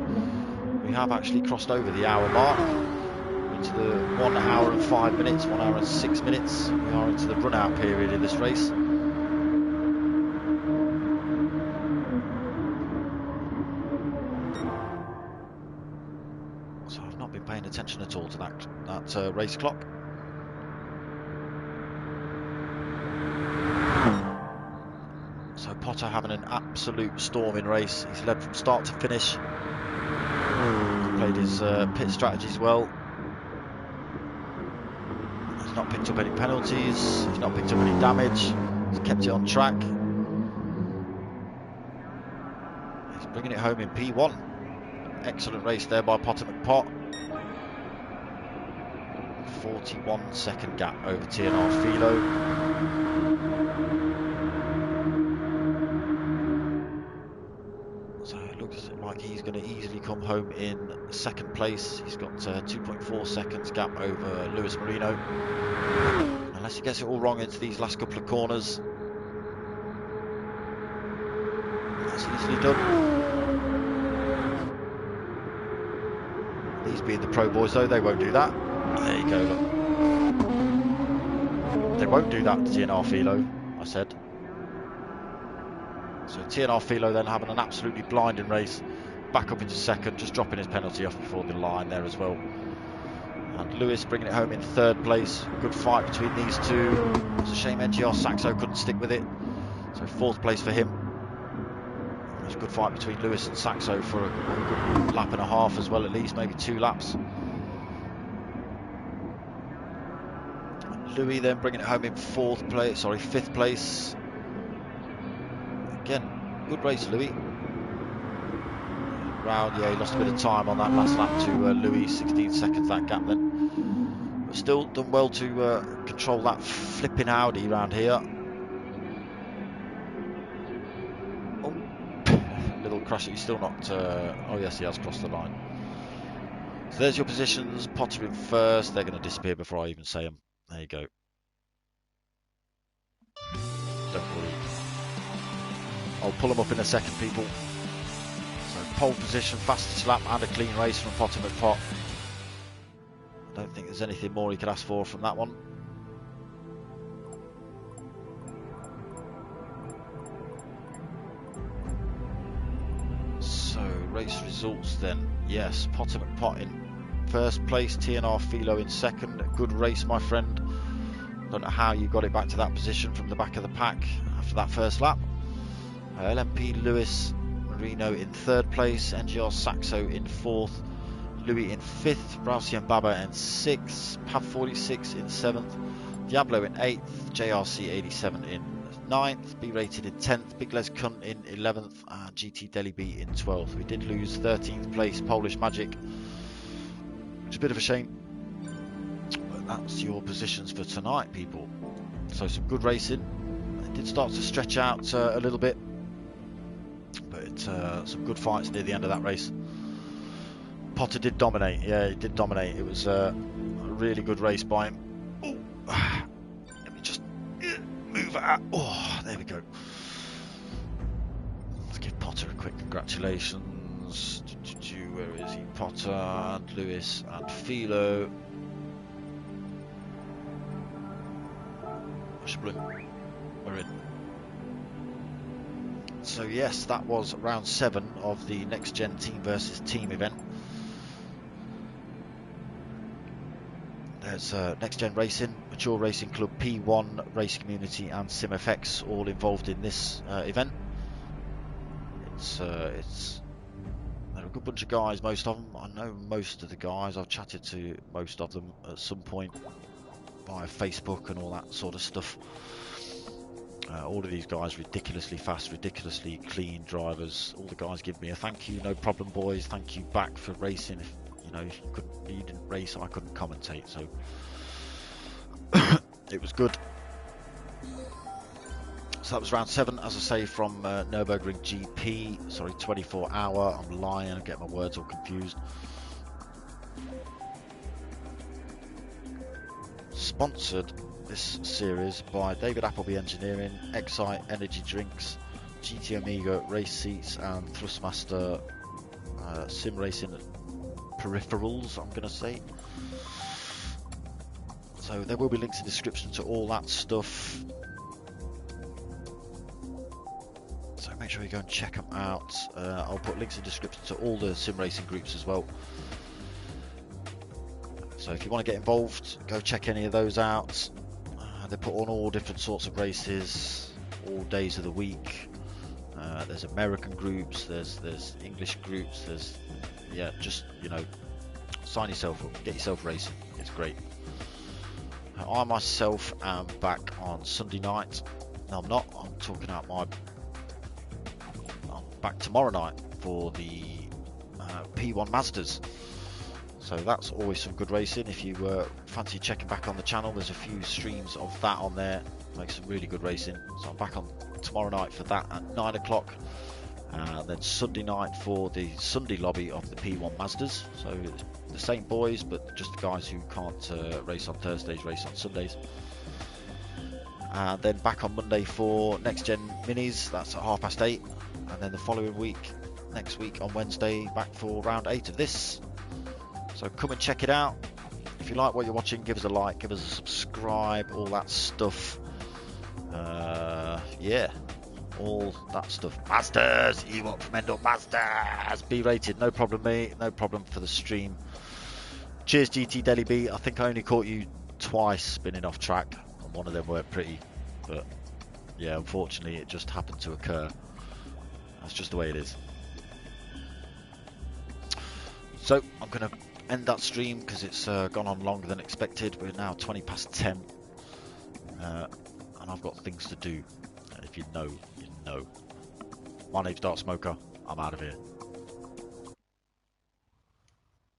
A: We have actually crossed over the hour mark. We're into the 1 hour and 5 minutes, 1 hour and 6 minutes. We are into the run-out period in this race. Paying attention at all to that race clock. So Potter having an absolute storming race. He's led from start to finish. Played his pit strategies well. He's not picked up any penalties. He's not picked up any damage. He's kept it on track. He's bringing it home in P1. Excellent race there by Potter McPot. 41-second gap over TNR Philo. So it looks like he's going to easily come home in 2nd place. He's got 2.4 seconds gap over Lewis Marino. Unless he gets it all wrong into these last couple of corners. That's easily done. These being the pro boys though, they won't do that. There you go, look. They won't do that to TNR Philo, I said. So TNR Philo then having an absolutely blinding race. Back up into 2nd, just dropping his penalty off before the line there as well. And Lewis bringing it home in 3rd place. Good fight between these two. It's a shame NGR Saxo couldn't stick with it. So 4th place for him. It's a good fight between Lewis and Saxo for a good lap and a half as well, at least, maybe 2 laps. Louis then bringing it home in 5th place. Again, good race, Louis. Round, yeah, he lost a bit of time on that last lap to Louis, 16 seconds that gap then. But still done well to control that flipping Audi round here. Oh, little crash. He's still not. Oh yes, he has crossed the line. So there's your positions. Potter in 1st. They're going to disappear before I even say them. There you go. Don't worry. I'll pull them up in a second, people. So pole position, fastest lap and a clean race from Potter McPot. I don't think there's anything more he could ask for from that one. So race results then. Yes, Potter McPot in first place, TNR Philo in second. Good race, my friend. Don't know how you got it back to that position from the back of the pack after that first lap. LMP Lewis Marino in third place, NGR Saxo in fourth, Louis in fifth, Browsy and Baba in sixth, Pav 46 in seventh, Diablo in eighth, JRC 87 in ninth, B Rated in 10th, Big Les Cunt in 11th, and GT Deli B in 12th. We did lose 13th place Polish Magic, which is a bit of a shame. But that's your positions for tonight, people. So some good racing. It did start to stretch out a little bit, but some good fights near the end of that race. Potter did dominate. Yeah, he did dominate. It was a really good race by him. Ooh. Let me just move out. Oh, there we go. Let's give Potter a quick congratulations. Where is he? Potter and Lewis and Philo. We're in. So yes, that was round 7 of the Next Gen Team versus Team event. There's Next Gen Racing, Mature Racing Club, P1 Race Community and SIM-FX all involved in this event. They're a good bunch of guys, most of them. I know most of the guys. I've chatted to most of them at some point via Facebook and all that sort of stuff. All of these guys ridiculously fast, ridiculously clean drivers. All the guys give me a thank you, no problem boys, thank you back for racing. If you didn't race, I couldn't commentate, so it was good. So that was round 7, as I say, from Nurburgring GP. Sorry, 24 hour. I'm lying, I get my words all confused. Sponsored this series by David Appleby Engineering, Excite Energy Drinks, GT Amiga Race Seats and Thrustmaster Sim Racing Peripherals, I'm going to say. So there will be links in the description to all that stuff. So make sure you go and check them out. I'll put links in the description to all the sim racing groups as well. So if you want to get involved, go check any of those out. They put on all different sorts of races, all days of the week. There's American groups, there's English groups, just sign yourself up, get yourself racing. It's great. I myself am back on Sunday night. No, I'm not. I'm back tomorrow night for the P1 Mazdas. So that's always some good racing. If you fancy checking back on the channel, there's a few streams of that on there. Makes some really good racing. So I'm back on tomorrow night for that at 9 o'clock. Then Sunday night for the Sunday lobby of the P1 Mazdas. So the same boys, but just the guys who can't race on Thursdays, race on Sundays. Then back on Monday for Next Gen Minis. That's at 8:30. And then the following week, next week on Wednesday, back for round 8 of this. So come and check it out. If you like what you're watching, give us a like, give us a subscribe, all that stuff. Yeah, all that stuff. Masters, you want from End Up Masters. B rated, no problem, mate. No problem for the stream. Cheers, GT Deli B. I think I only caught you twice spinning off track, and one of them weren't pretty. But yeah, unfortunately, it just happened to occur. That's just the way it is. So I'm going to end that stream because it's gone on longer than expected. We're now 20 past 10 and I've got things to do. If you know, you know. My name's darksmoka. I'm out of here.